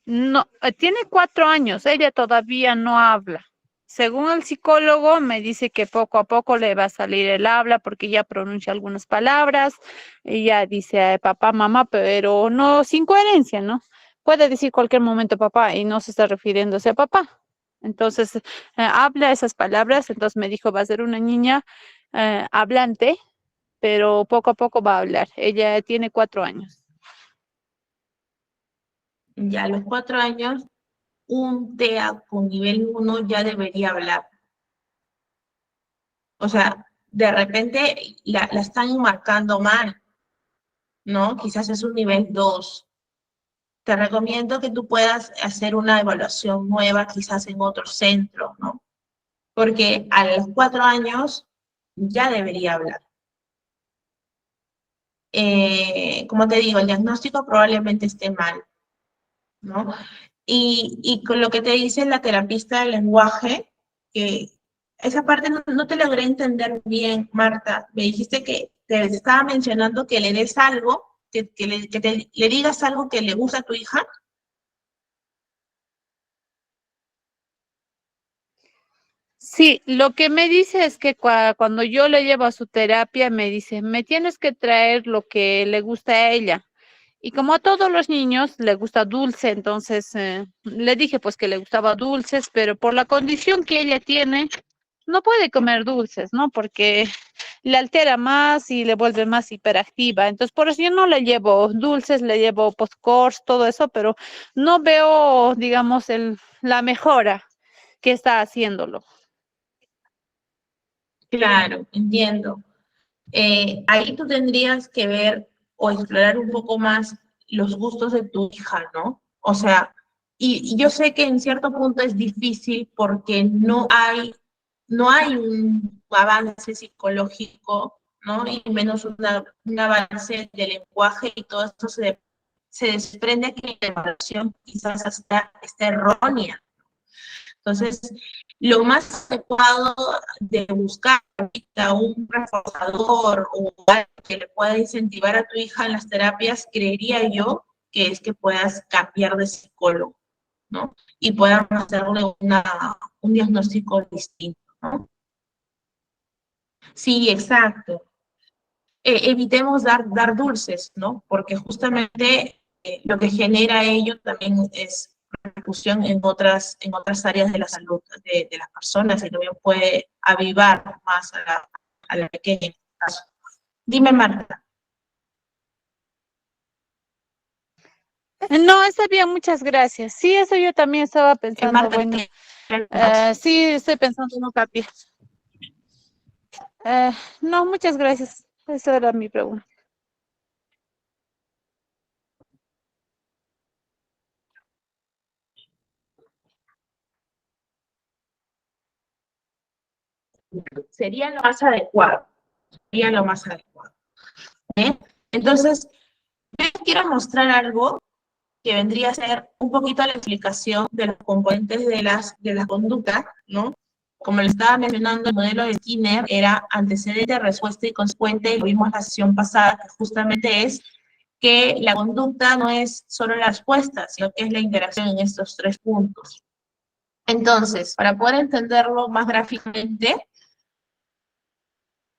No, tiene 4 años, ella todavía no habla. Según el psicólogo, me dice que poco a poco le va a salir el habla porque ya pronuncia algunas palabras, ella dice papá, mamá, pero no sin coherencia, ¿no? Puede decir cualquier momento papá y no se está refiriéndose a papá. Entonces, habla esas palabras, entonces me dijo, va a ser una niña hablante, pero poco a poco va a hablar. Ella tiene 4 años. Ya a los 4 años, un TEA con nivel 1 ya debería hablar. O sea, de repente la están marcando mal, ¿no? Quizás es un nivel 2. Te recomiendo que tú puedas hacer una evaluación nueva, quizás en otro centro, ¿no? Porque a los 4 años ya debería hablar. Como te digo, el diagnóstico probablemente esté mal, ¿no? Y con lo que te dice la terapista del lenguaje, que esa parte no te logré entender bien, Marta. Me dijiste que te estaba mencionando que le des algo, le digas algo que le gusta a tu hija. Sí, lo que me dice es que cuando yo le llevo a su terapia, me dice, me tienes que traer lo que le gusta a ella. Y como a todos los niños le gusta dulce, entonces le dije pues que le gustaba dulces, pero por la condición que ella tiene, no puede comer dulces, ¿no? Porque le altera más y le vuelve más hiperactiva. Entonces, por eso yo no le llevo dulces, le llevo postcores, todo eso, pero no veo, digamos, la mejora que está haciéndolo. Claro, entiendo. Ahí tú tendrías que ver o explorar un poco más los gustos de tu hija, ¿no? O sea, y yo sé que en cierto punto es difícil porque no hay un avance psicológico, ¿no? Y menos un avance del lenguaje y todo esto se desprende que la evaluación quizás está errónea. Entonces, lo más adecuado de buscar ahorita un reforzador o algo que le pueda incentivar a tu hija en las terapias, creería yo que es que puedas cambiar de psicólogo, ¿no? Y puedan hacerle un diagnóstico distinto, ¿no? Sí, exacto. Evitemos dar dulces, ¿no? Porque justamente lo que genera ello también es repercusión en otras áreas de la salud de las personas y también puede avivar más a la pequeña en este caso. Dime, Marta. No, está bien, muchas gracias. Sí, eso yo también estaba pensando, Marta, bueno, ¿qué más? sí, estoy pensando no cambiar. Eh, no, muchas gracias. Esa era mi pregunta. Sería lo más adecuado. Sería lo más adecuado. ¿Eh? Entonces, yo quiero mostrar algo que vendría a ser un poquito la explicación de los componentes de la conducta, ¿no? Como les estaba mencionando, el modelo de Skinner era antecedente, respuesta y consecuente, y lo vimos en la sesión pasada, que justamente es que la conducta no es solo la respuesta, sino que es la interacción en estos 3 puntos. Entonces, para poder entenderlo más gráficamente,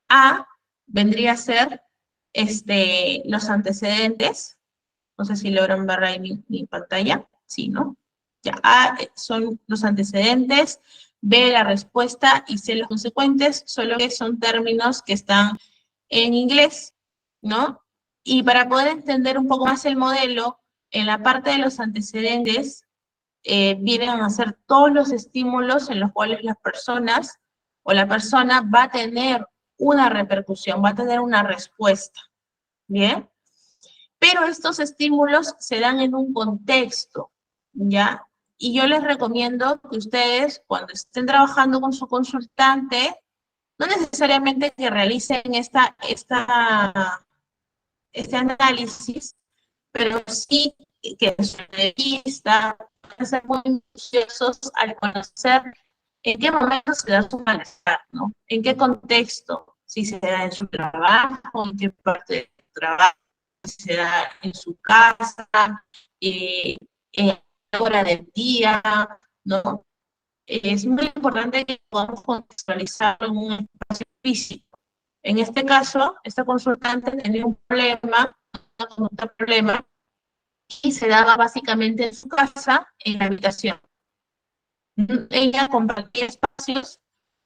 A vendría a ser los antecedentes. No sé si logran ver ahí mi pantalla. Sí, ¿no? Ya, A son los antecedentes, B la respuesta y C los consecuentes, solo que son términos que están en inglés, ¿no? Y para poder entender un poco más el modelo, en la parte de los antecedentes vienen a ser todos los estímulos en los cuales las personas o la persona va a tener una repercusión, va a tener una respuesta, ¿bien? Pero estos estímulos se dan en un contexto, ¿ya? Y yo les recomiendo que ustedes, cuando estén trabajando con su consultante, no necesariamente que realicen este análisis, pero sí que en su entrevista van a ser muy minuciosos al conocer en qué momento se da su malestar, ¿no? En qué contexto, si se da en su trabajo, en qué parte de su trabajo, si se da en su casa, en qué hora del día, ¿no? Es muy importante que podamos contextualizarlo en un espacio físico. En este caso, esta consultante tenía un problema, y se daba básicamente en su casa, en la habitación. Ella compartía espacios,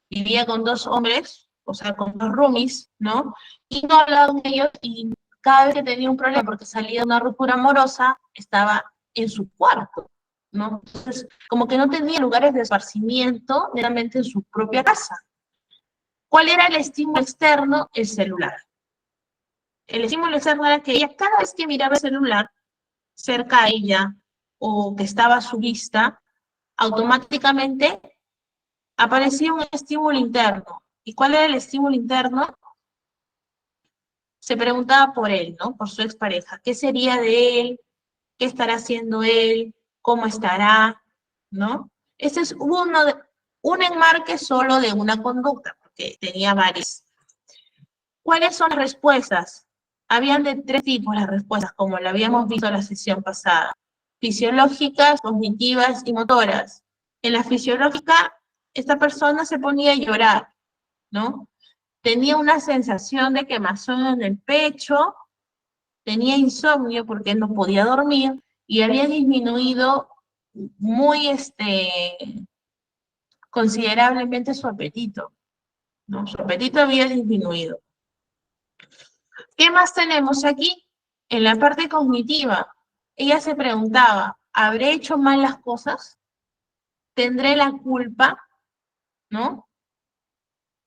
vivía con 2 hombres, o sea, con 2 roomies, ¿no? Y no hablaba con ellos, y cada vez que tenía un problema porque salía de una ruptura amorosa, estaba en su cuarto, ¿no? Entonces, como que no tenía lugares de esparcimiento meramente en su propia casa. ¿Cuál era el estímulo externo? El celular. El estímulo externo era que ella, cada vez que miraba el celular cerca a ella o que estaba a su vista, automáticamente aparecía un estímulo interno. ¿Y cuál era el estímulo interno? Se preguntaba por él, ¿no? Por su expareja. ¿Qué sería de él? ¿Qué estará haciendo él? ¿Cómo estará? ¿No? Este es un enmarque solo de una conducta, porque tenía varias. ¿Cuáles son las respuestas? Habían de 3 tipos las respuestas, como lo habíamos visto en la sesión pasada. Fisiológicas, cognitivas y motoras. En la fisiológica, esta persona se ponía a llorar, ¿no? Tenía una sensación de quemazón en el pecho, tenía insomnio porque no podía dormir y había disminuido muy considerablemente su apetito, ¿no? Su apetito había disminuido. ¿Qué más tenemos aquí? En la parte cognitiva, ella se preguntaba, ¿habré hecho mal las cosas? ¿Tendré la culpa? ¿No?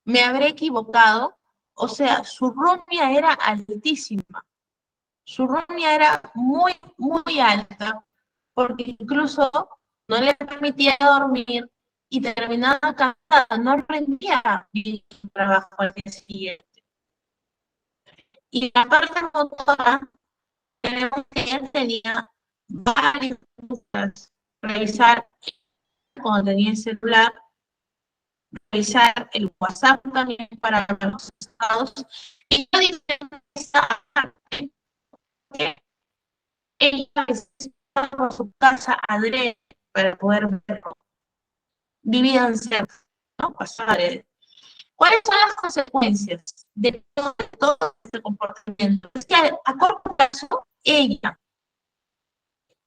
¿Me habré equivocado? O sea, su rumia era altísima. Su rumia era muy, muy alta, porque incluso no le permitía dormir y terminaba cansada, no rendía bien su trabajo al día siguiente. Y la parte motora, tenemos que él tenía varias cosas. Revisar cuando tenía el celular, revisar el WhatsApp también para ver los estados. Y yo dije, que ella estaba por su casa adrede para poder verlo. Vivían cerca, ¿no? Pasar. ¿Cuáles son las consecuencias de todo este comportamiento? Es que a corto plazo, ella,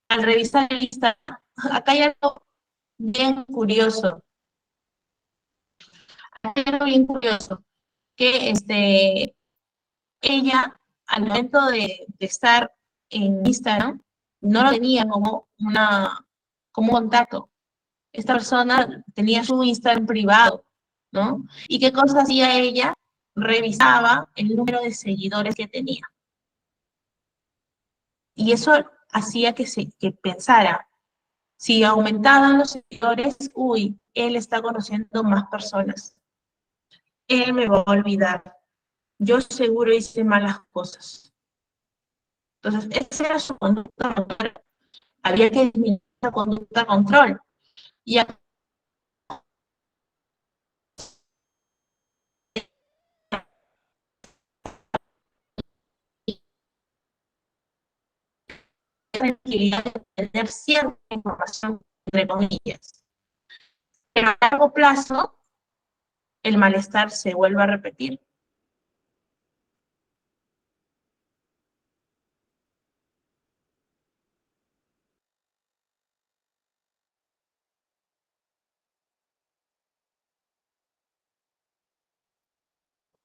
al revisar el Instagram, acá hay algo bien curioso. Acá hay algo bien curioso, que ella, al momento de estar en Instagram, no lo tenía como un contacto. Esta persona tenía su Instagram privado, ¿no? ¿Y qué cosa hacía ella? Revisaba el número de seguidores que tenía. Y eso hacía que pensara, si aumentaban los seguidores, uy, él está conociendo más personas. Él me va a olvidar. Yo seguro hice malas cosas. Entonces, esa era su conducta control. Había que disminuir la conducta control. Y tranquilidad de tener cierta información, entre comillas. Pero a largo plazo, el malestar se vuelve a repetir.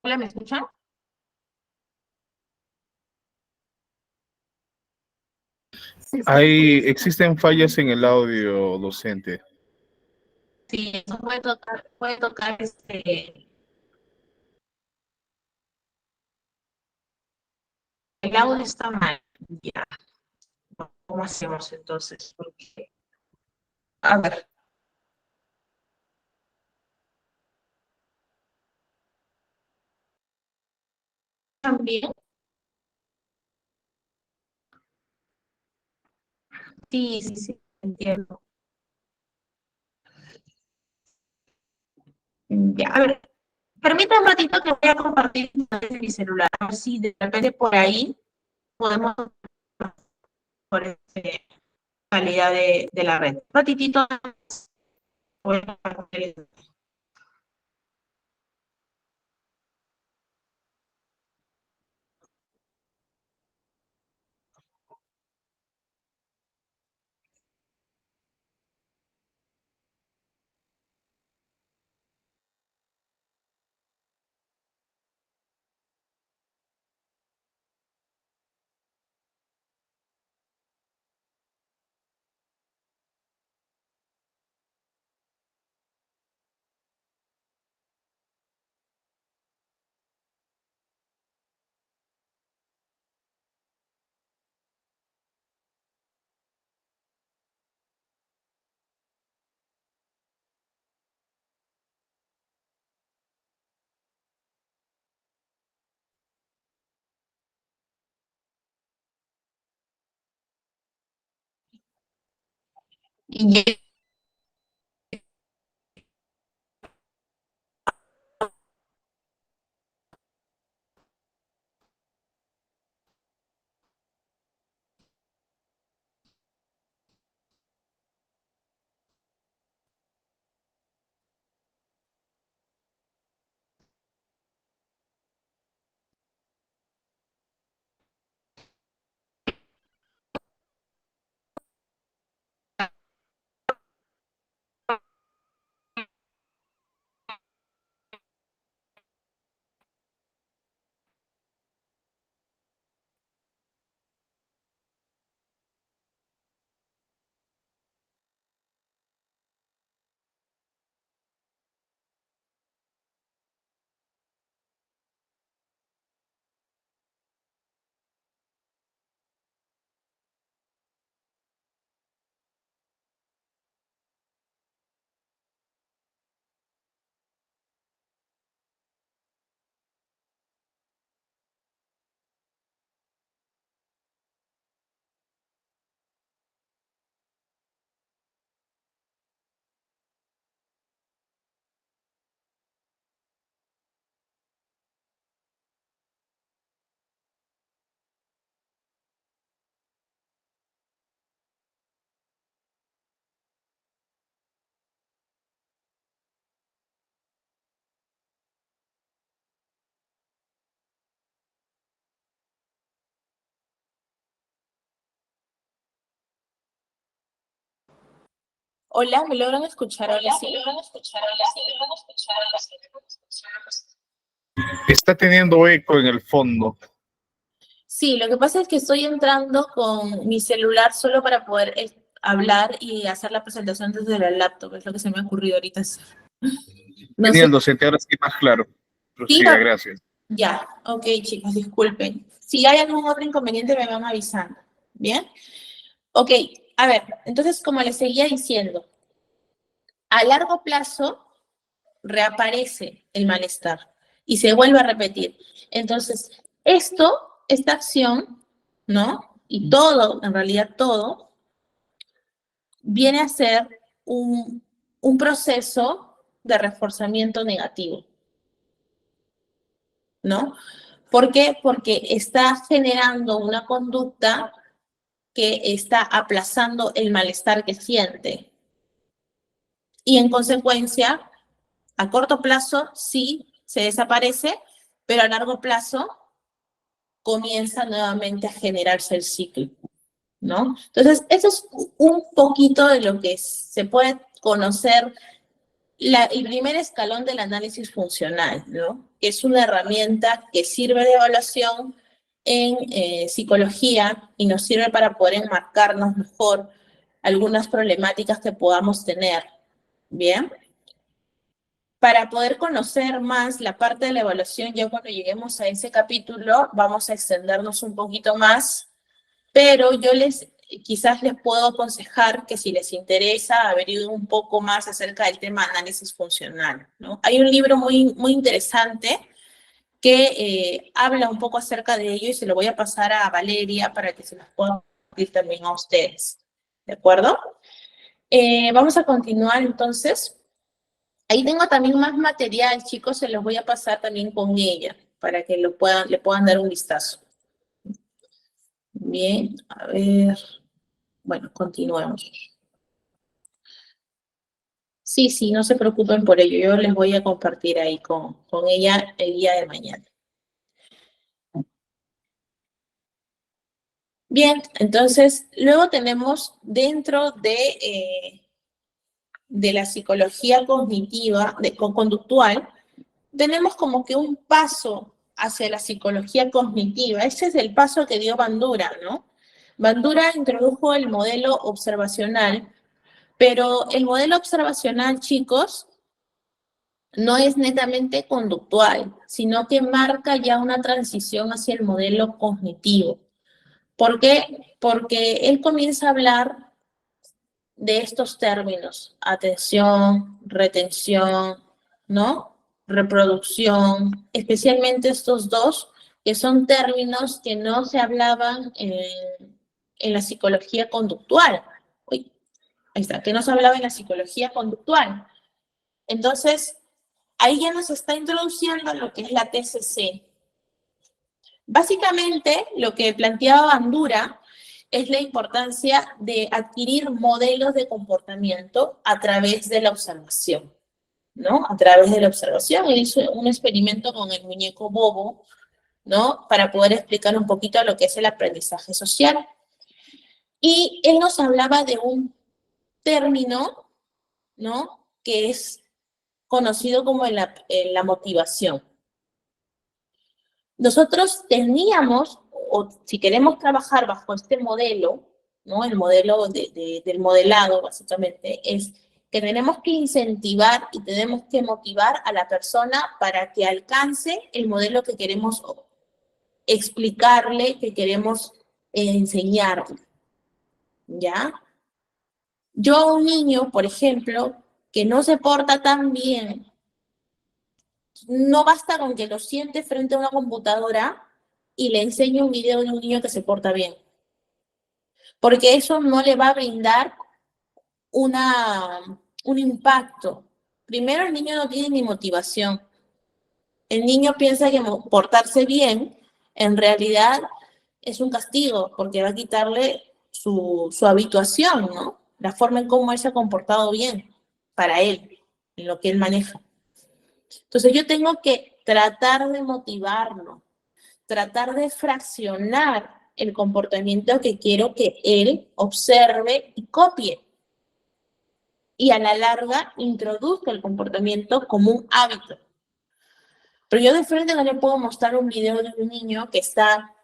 Hola, ¿me escuchan? Existen fallas en el audio docente. Sí, eso puede tocar el audio está mal. Ya, ¿cómo hacemos entonces? Porque, a ver, también, sí, entiendo. Ya, a ver, permítame un ratito que voy a compartir mi celular, a ver si de repente por ahí podemos por calidad de la red. Un ratitito voy a compartir. Y hola, ¿me logran escuchar ahora sí? Está teniendo eco en el fondo. Sí, lo que pasa es que estoy entrando con mi celular solo para poder hablar y hacer la presentación desde la laptop, es lo que se me ha ocurrido ahorita hacer. No Tenía sé. el docente, ahora sí más claro. Sí, Prosiga, gracias. ya, ok, chicos, disculpen. Si hay algún otro inconveniente, me van avisando. ¿Bien? Ok, a ver, entonces, como les seguía diciendo, a largo plazo reaparece el malestar y se vuelve a repetir. Entonces, esta acción, ¿no? Y todo, en realidad todo, viene a ser un proceso de reforzamiento negativo, ¿no? ¿Por qué? Porque está generando una conducta que está aplazando el malestar que siente. Y en consecuencia, a corto plazo sí se desaparece, pero a largo plazo comienza nuevamente a generarse el ciclo, ¿no? Entonces, eso es un poquito de lo que se puede conocer el primer escalón del análisis funcional, ¿no? Es una herramienta que sirve de evaluación en psicología y nos sirve para poder enmarcarnos mejor algunas problemáticas que podamos tener, ¿bien? Para poder conocer más la parte de la evaluación, ya cuando lleguemos a ese capítulo, vamos a extendernos un poquito más, pero yo quizás les puedo aconsejar que si les interesa, averigüen un poco más acerca del tema análisis funcional, ¿no? Hay un libro muy, muy interesante que habla un poco acerca de ello y se lo voy a pasar a Valeria para que se los pueda compartir también a ustedes, ¿de acuerdo? Vamos a continuar entonces. Ahí tengo también más material, chicos, se los voy a pasar también con ella para que le puedan dar un vistazo. Bien, a ver. Bueno, continuemos. Sí, no se preocupen por ello. Yo les voy a compartir ahí con ella el día de mañana. Bien, entonces, luego tenemos dentro de la psicología cognitiva, conductual, tenemos como que un paso hacia la psicología cognitiva. Ese es el paso que dio Bandura, ¿no? Bandura introdujo el modelo observacional, pero el modelo observacional, chicos, no es netamente conductual, sino que marca ya una transición hacia el modelo cognitivo. ¿Por qué? Porque él comienza a hablar de estos términos: atención, retención, ¿no? Reproducción, especialmente estos dos, que son términos que no se hablaban en la psicología conductual. Uy, ahí está, que no se hablaba en la psicología conductual. Entonces, ahí ya nos está introduciendo lo que es la TCC. Básicamente, lo que planteaba Bandura es la importancia de adquirir modelos de comportamiento a través de la observación, ¿no? A través de la observación. Él hizo un experimento con el muñeco Bobo, ¿no? Para poder explicar un poquito lo que es el aprendizaje social. Y él nos hablaba de un término, ¿no? Que es conocido como la motivación. Nosotros teníamos, o si queremos trabajar bajo este modelo, ¿no? El modelo del modelado, básicamente, es que tenemos que incentivar y tenemos que motivar a la persona para que alcance el modelo que queremos explicarle, que queremos enseñarle, ¿ya? Yo a un niño, por ejemplo, que no se porta tan bien, no basta con que lo siente frente a una computadora y le enseñe un video de un niño que se porta bien, porque eso no le va a brindar un impacto. Primero, el niño no tiene ni motivación. El niño piensa que portarse bien en realidad es un castigo, porque va a quitarle su habituación, ¿no? La forma en cómo él se ha comportado bien para él, en lo que él maneja. Entonces yo tengo que tratar de motivarlo, tratar de fraccionar el comportamiento que quiero que él observe y copie. Y a la larga introduzca el comportamiento como un hábito. Pero yo de frente no le puedo mostrar un video de un niño que está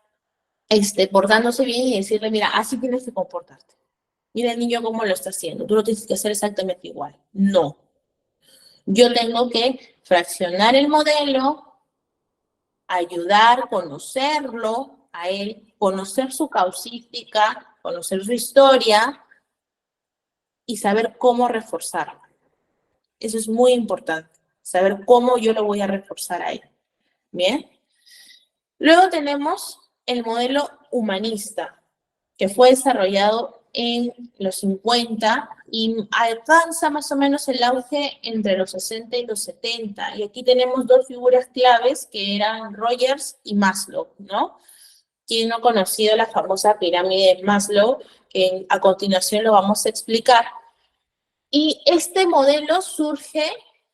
portándose bien y decirle, mira, así tienes que comportarte. Mira el niño cómo lo está haciendo, tú lo tienes que hacer exactamente igual. No. Yo tengo que fraccionar el modelo, ayudar, conocerlo a él, conocer su causística, conocer su historia y saber cómo reforzarlo. Eso es muy importante, saber cómo yo lo voy a reforzar a él. Bien. Luego tenemos el modelo humanista, que fue desarrollado en los 50 y alcanza más o menos el auge entre los 60 y los 70. Y aquí tenemos dos figuras claves que eran Rogers y Maslow, ¿no? ¿Quién no ha conocido la famosa pirámide de Maslow? Que a continuación lo vamos a explicar. Y este modelo surge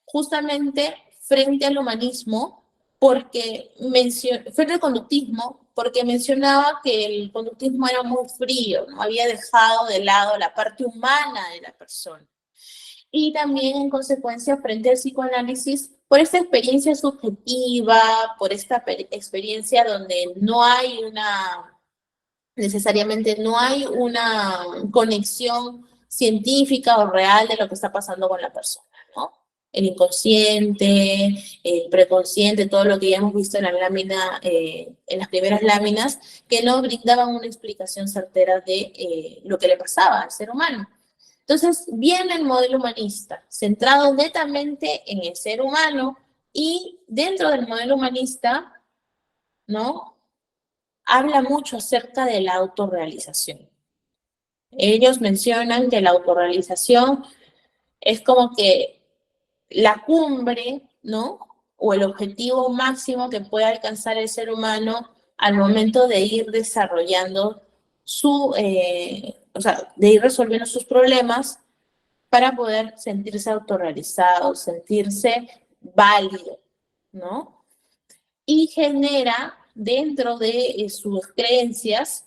justamente frente al humanismo, frente al conductismo, porque mencionaba que el conductismo era muy frío, ¿no? Había dejado de lado la parte humana de la persona. Y también, en consecuencia, frente al psicoanálisis, por esta experiencia subjetiva, por esta experiencia donde necesariamente no hay una conexión científica o real de lo que está pasando con la persona, ¿no? El inconsciente, el preconsciente, todo lo que ya hemos visto en la lámina, en las primeras láminas, que no brindaban una explicación certera de lo que le pasaba al ser humano. Entonces, viene el modelo humanista, centrado netamente en el ser humano, y dentro del modelo humanista, ¿no?, habla mucho acerca de la autorrealización. Ellos mencionan que la autorrealización es como que la cumbre, ¿no?, o el objetivo máximo que puede alcanzar el ser humano al momento de ir desarrollando de ir resolviendo sus problemas para poder sentirse autorrealizado, sentirse válido, ¿no? Y genera dentro de sus creencias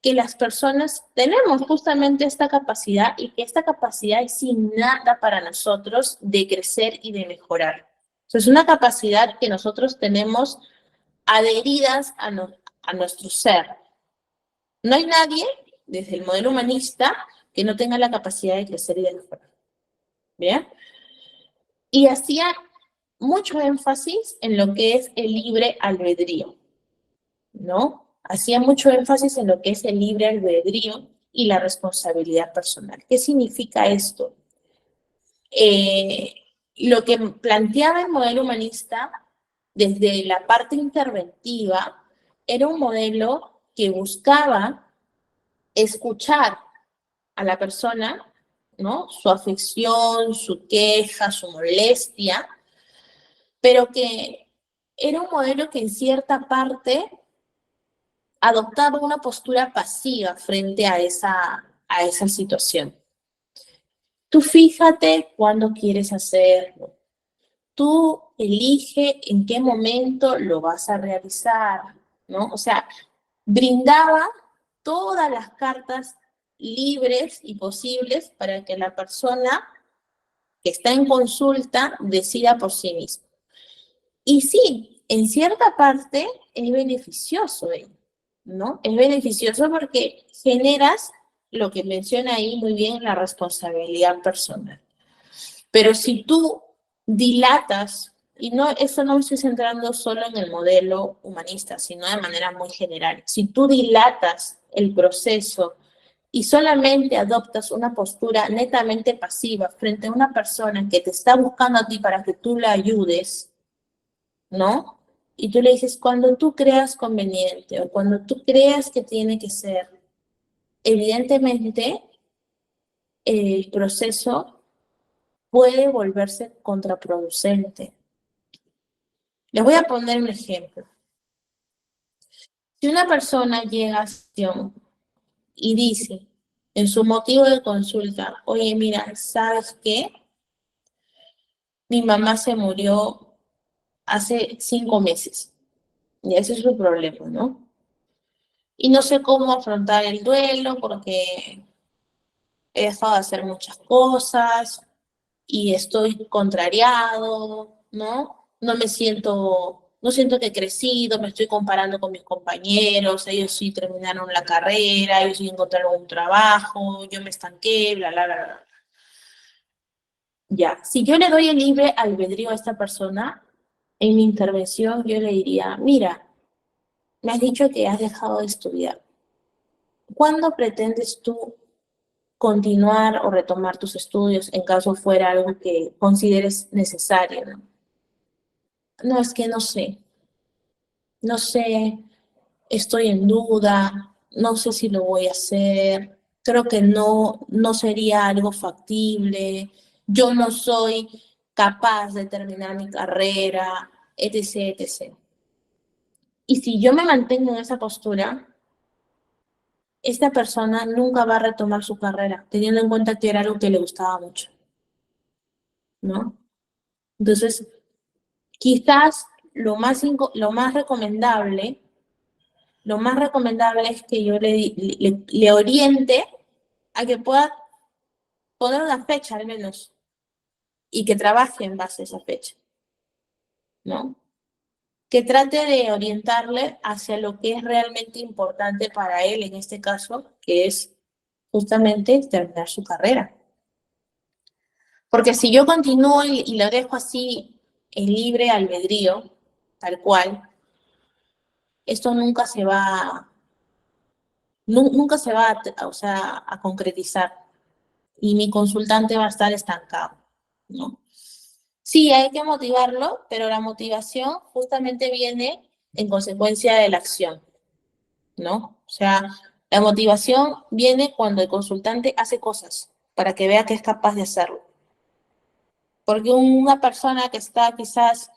que las personas tenemos justamente esta capacidad, y que esta capacidad es innata para nosotros de crecer y de mejorar. O sea, es una capacidad que nosotros tenemos adheridas a nuestro ser. No hay nadie, desde el modelo humanista, que no tenga la capacidad de crecer y de mejorar. ¿Bien? Y hacía mucho énfasis en lo que es el libre albedrío, ¿no? Hacía mucho énfasis en lo que es el libre albedrío y la responsabilidad personal. ¿Qué significa esto? Lo que planteaba el modelo humanista desde la parte interventiva era un modelo que buscaba escuchar a la persona, ¿no?, su aflicción, su queja, su molestia, pero que era un modelo que en cierta parte adoptaba una postura pasiva frente a esa situación. Tú fíjate cuándo quieres hacerlo. Tú elige en qué momento lo vas a realizar, ¿no? O sea, brindaba todas las cartas libres y posibles para que la persona que está en consulta decida por sí misma. Y sí, en cierta parte es beneficioso, ¿no? Es beneficioso porque generas lo que menciona ahí muy bien, la responsabilidad personal. Pero si tú dilatas, y no, eso no me estoy centrando solo en el modelo humanista, sino de manera muy general, si tú dilatas el proceso y solamente adoptas una postura netamente pasiva frente a una persona que te está buscando a ti para que tú la ayudes, ¿no? Y tú le dices, cuando tú creas conveniente o cuando tú creas que tiene que ser, evidentemente el proceso puede volverse contraproducente. Les voy a poner un ejemplo. Si una persona llega a sesión y dice en su motivo de consulta, oye, mira, ¿sabes qué? Mi mamá se murió hace 5 meses. Y ese es su problema, ¿no? Y no sé cómo afrontar el duelo porque he dejado de hacer muchas cosas y estoy contrariado, ¿no? No siento que he crecido, me estoy comparando con mis compañeros, ellos sí terminaron la carrera, ellos sí encontraron un trabajo, yo me estanqué, bla, bla, bla, bla. Ya, si yo le doy el libre albedrío a esta persona, en mi intervención yo le diría, mira, me has dicho que has dejado de estudiar. ¿Cuándo pretendes tú continuar o retomar tus estudios en caso fuera algo que consideres necesario, ¿no? No, es que no sé, estoy en duda, no sé si lo voy a hacer, creo que no sería algo factible, yo no soy capaz de terminar mi carrera, etc., etc. Y si yo me mantengo en esa postura, esta persona nunca va a retomar su carrera, teniendo en cuenta que era algo que le gustaba mucho, ¿no? Entonces, quizás lo más recomendable es que yo le oriente a que pueda poner una fecha al menos y que trabaje en base a esa fecha, ¿no? Que trate de orientarle hacia lo que es realmente importante para él en este caso, que es justamente terminar su carrera. Porque si yo continúo y lo dejo así en libre albedrío, tal cual, esto nunca se va o sea, a concretizar y mi consultante va a estar estancado, ¿no? Sí, hay que motivarlo, pero la motivación justamente viene en consecuencia de la acción, ¿no? O sea, la motivación viene cuando el consultante hace cosas para que vea que es capaz de hacerlo. Porque una persona que está quizás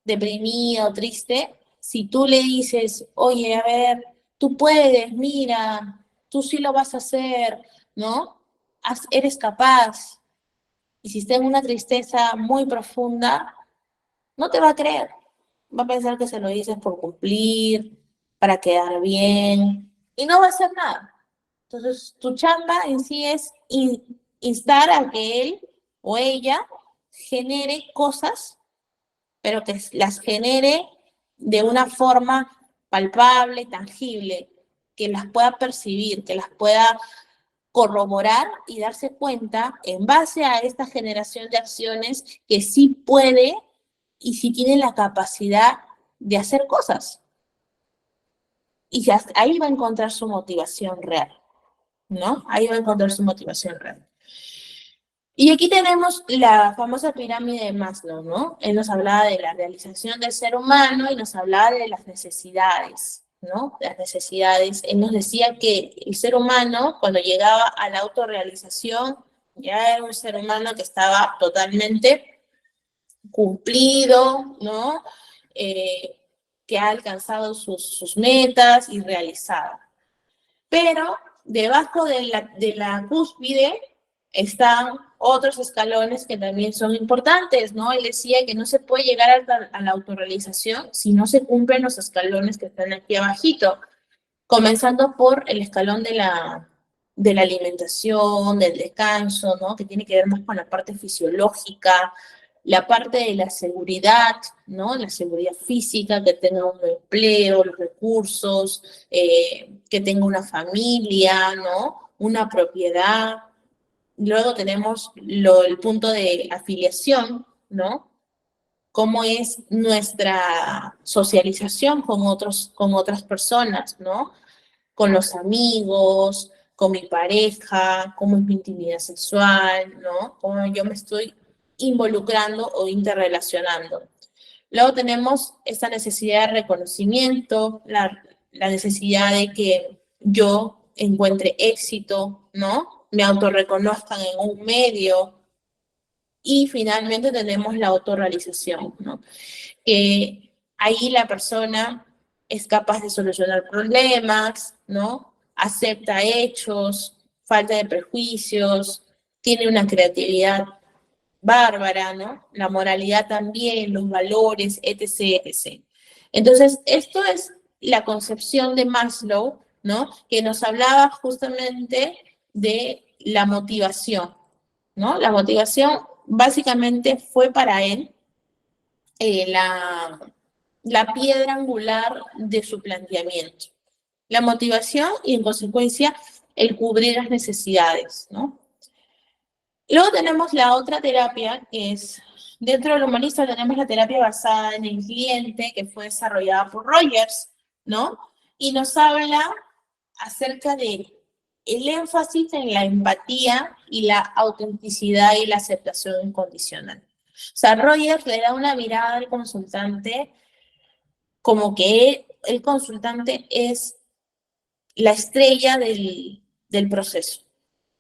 deprimida o triste, si tú le dices, oye, a ver, tú puedes, mira, tú sí lo vas a hacer, ¿no? Eres capaz. Y si está en una tristeza muy profunda, no te va a creer. Va a pensar que se lo dices por cumplir, para quedar bien, y no va a hacer nada. Entonces, tu chamba en sí es instar a que él o ella genere cosas, pero que las genere de una forma palpable, tangible, que las pueda percibir, que las pueda corroborar y darse cuenta en base a esta generación de acciones que sí puede y sí tiene la capacidad de hacer cosas. Y ahí va a encontrar su motivación real, ¿no? Ahí va a encontrar su motivación real. Y aquí tenemos la famosa pirámide de Maslow, ¿no? Él nos hablaba de la realización del ser humano y nos hablaba de las necesidades, ¿no? Las necesidades. Él nos decía que el ser humano, cuando llegaba a la autorrealización, ya era un ser humano que estaba totalmente cumplido, ¿no? Que ha alcanzado sus metas y realizado. Pero debajo de la cúspide están otros escalones que también son importantes, ¿no? Él decía que no se puede llegar a la autorrealización si no se cumplen los escalones que están aquí abajito, comenzando por el escalón de la alimentación, del descanso, ¿no? Que tiene que ver más con la parte fisiológica, la parte de la seguridad, ¿no? La seguridad física, que tenga un empleo, los recursos, que tenga una familia, ¿no? Una propiedad. Luego tenemos el punto de afiliación, ¿no? Cómo es nuestra socialización con otras personas, ¿no? Con los amigos, con mi pareja, cómo es mi intimidad sexual, ¿no? Cómo yo me estoy involucrando o interrelacionando. Luego tenemos esta necesidad de reconocimiento, la necesidad de que yo encuentre éxito, ¿no? Me autorreconozcan en un medio. Y finalmente tenemos la autorrealización, ¿no? Que ahí la persona es capaz de solucionar problemas, ¿no? Acepta hechos, falta de prejuicios, tiene una creatividad bárbara, ¿no? La moralidad también, los valores, etc., etc. Entonces, esto es la concepción de Maslow, ¿no? Que nos hablaba justamente de la motivación, ¿no? La motivación básicamente fue para él la piedra angular de su planteamiento. La motivación y, en consecuencia, el cubrir las necesidades, ¿no? Luego tenemos la otra terapia, que es, dentro del humanista tenemos la terapia basada en el cliente, que fue desarrollada por Rogers, ¿no? Y nos habla acerca de el énfasis en la empatía y la autenticidad y la aceptación incondicional. O sea, Rogers le da una mirada al consultante como que el consultante es la estrella del proceso.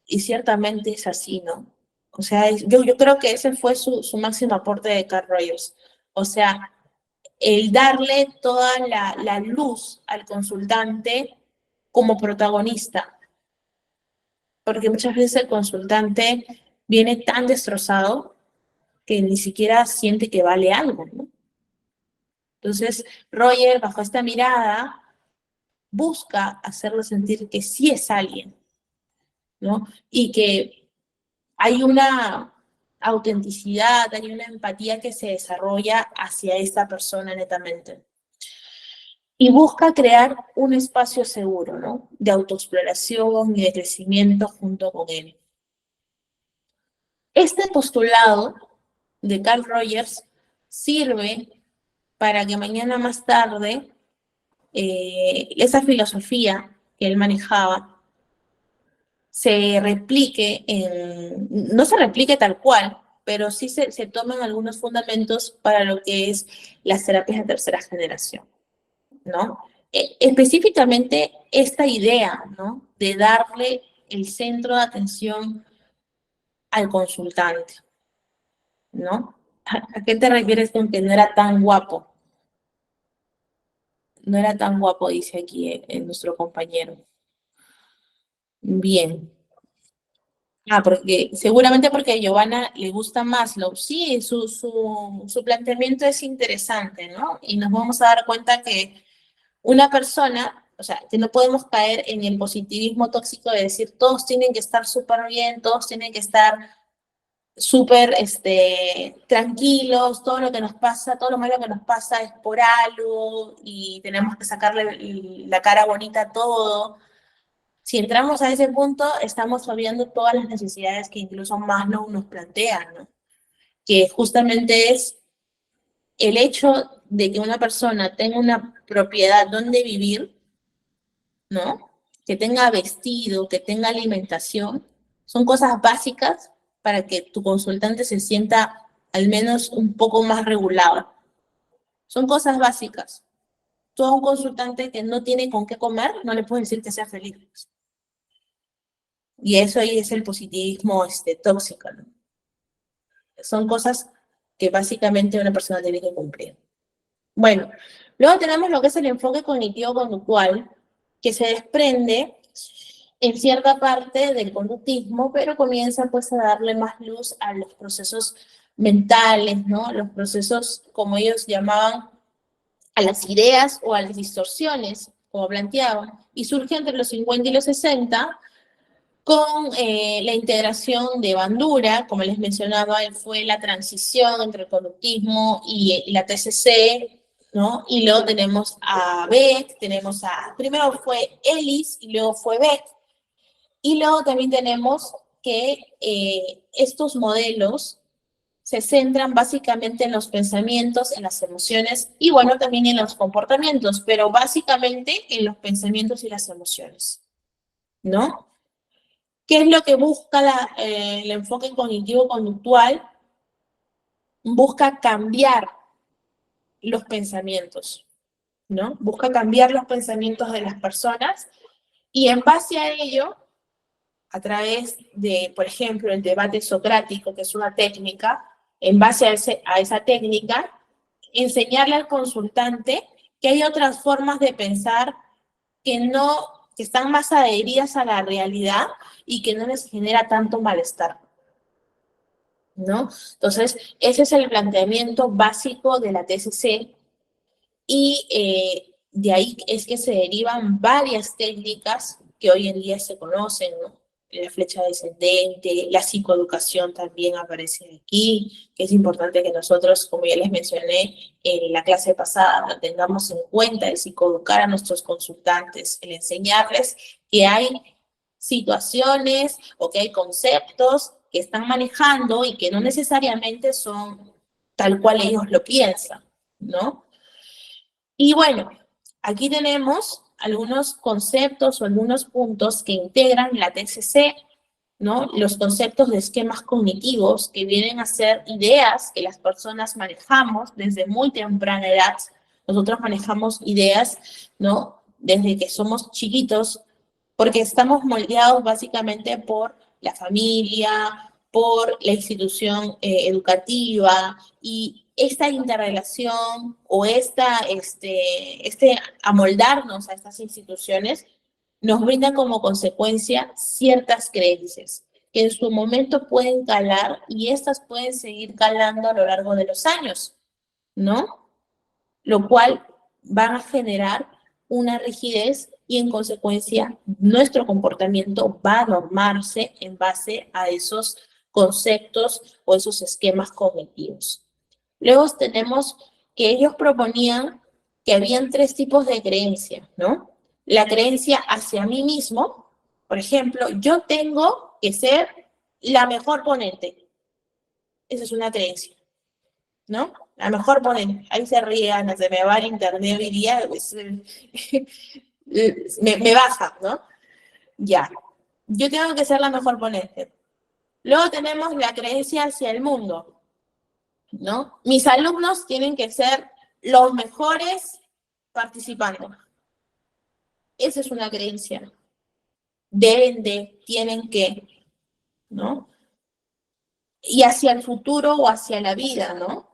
Y ciertamente es así, ¿no? O sea, yo creo que ese fue su máximo aporte de Carl Rogers. O sea, el darle toda la luz al consultante como protagonista, porque muchas veces el consultante viene tan destrozado que ni siquiera siente que vale algo, ¿no? Entonces, Roger, bajo esta mirada, busca hacerlo sentir que sí es alguien, ¿no? Y que hay una autenticidad, hay una empatía que se desarrolla hacia esta persona netamente. Y busca crear un espacio seguro, ¿no? De autoexploración y de crecimiento junto con él. Este postulado de Carl Rogers sirve para que mañana más tarde esa filosofía que él manejaba se replique, no se replique tal cual, pero sí se toman algunos fundamentos para lo que es las terapias de tercera generación, ¿no? Específicamente esta idea, ¿no? De darle el centro de atención al consultante, ¿no? ¿A qué te refieres con que no era tan guapo? No era tan guapo, dice aquí nuestro compañero. Bien. Seguramente porque a Giovanna le gusta Maslow. Sí, su planteamiento es interesante, ¿no? Y nos vamos a dar cuenta que una persona, o sea, que no podemos caer en el positivismo tóxico de decir todos tienen que estar súper bien, todos tienen que estar súper tranquilos, todo lo que nos pasa, todo lo malo que nos pasa es por algo y tenemos que sacarle la cara bonita a todo. Si entramos a ese punto, estamos obviando todas las necesidades que incluso Maslow nos plantea, ¿no? Que justamente es el hecho de que una persona tenga una propiedad donde vivir, ¿no? Que tenga vestido, que tenga alimentación, son cosas básicas para que tu consultante se sienta al menos un poco más regulado. Son cosas básicas. Tú a un consultante que no tiene con qué comer, no le puedes decir que sea feliz. Y eso ahí es el positivismo tóxico, ¿no? Son cosas que básicamente una persona tiene que cumplir. Bueno, luego tenemos lo que es el enfoque cognitivo-conductual, que se desprende en cierta parte del conductismo, pero comienza pues a darle más luz a los procesos mentales, ¿no? Los procesos, como ellos llamaban, a las ideas o a las distorsiones, como planteaban, y surge entre los 50 y los 60, con la integración de Bandura, como les mencionaba, fue la transición entre el conductismo y la TCC, ¿no? Y luego tenemos a Beck, primero fue Ellis y luego fue Beck. Y luego también tenemos que estos modelos se centran básicamente en los pensamientos, en las emociones y bueno, también en los comportamientos, pero básicamente en los pensamientos y las emociones, ¿no? ¿Qué es lo que busca el enfoque cognitivo-conductual? Busca cambiar los pensamientos, ¿no? Busca cambiar los pensamientos de las personas y en base a ello, a través de, por ejemplo, el debate socrático, que es una técnica, en base a esa técnica, enseñarle al consultante que hay otras formas de pensar que están más adheridas a la realidad y que no les genera tanto malestar, ¿no? Entonces, ese es el planteamiento básico de la TCC y de ahí es que se derivan varias técnicas que hoy en día se conocen, ¿no? La flecha descendente, la psicoeducación también aparece aquí, que es importante que nosotros, como ya les mencioné en la clase pasada, tengamos en cuenta el psicoeducar a nuestros consultantes, el enseñarles que hay situaciones o que hay conceptos que están manejando y que no necesariamente son tal cual ellos lo piensan, ¿no? Y bueno, aquí tenemos algunos conceptos o algunos puntos que integran la TCC, ¿no? Los conceptos de esquemas cognitivos que vienen a ser ideas que las personas manejamos desde muy temprana edad. Nosotros manejamos ideas, ¿no? Desde que somos chiquitos, porque estamos moldeados básicamente por la familia, por la institución educativa, y esta interrelación o este amoldarnos a estas instituciones nos brinda como consecuencia ciertas creencias que en su momento pueden calar, y estas pueden seguir calando a lo largo de los años, ¿no? Lo cual va a generar una rigidez, y en consecuencia nuestro comportamiento va a normarse en base a esos conceptos o esos esquemas cognitivos. Luego tenemos que ellos proponían que habían 3 tipos de creencia, ¿no? La creencia hacia mí mismo, por ejemplo, yo tengo que ser la mejor ponente. Esa es una creencia, ¿no? La mejor ponente. Ahí se rían, se me va el internet hoy día, pues, me baja, ¿no? Ya. Yo tengo que ser la mejor ponente. Luego tenemos la creencia hacia el mundo, ¿no? Mis alumnos tienen que ser los mejores participando. Esa es una creencia. Deben de, tienen que, ¿no? Y hacia el futuro o hacia la vida, ¿no?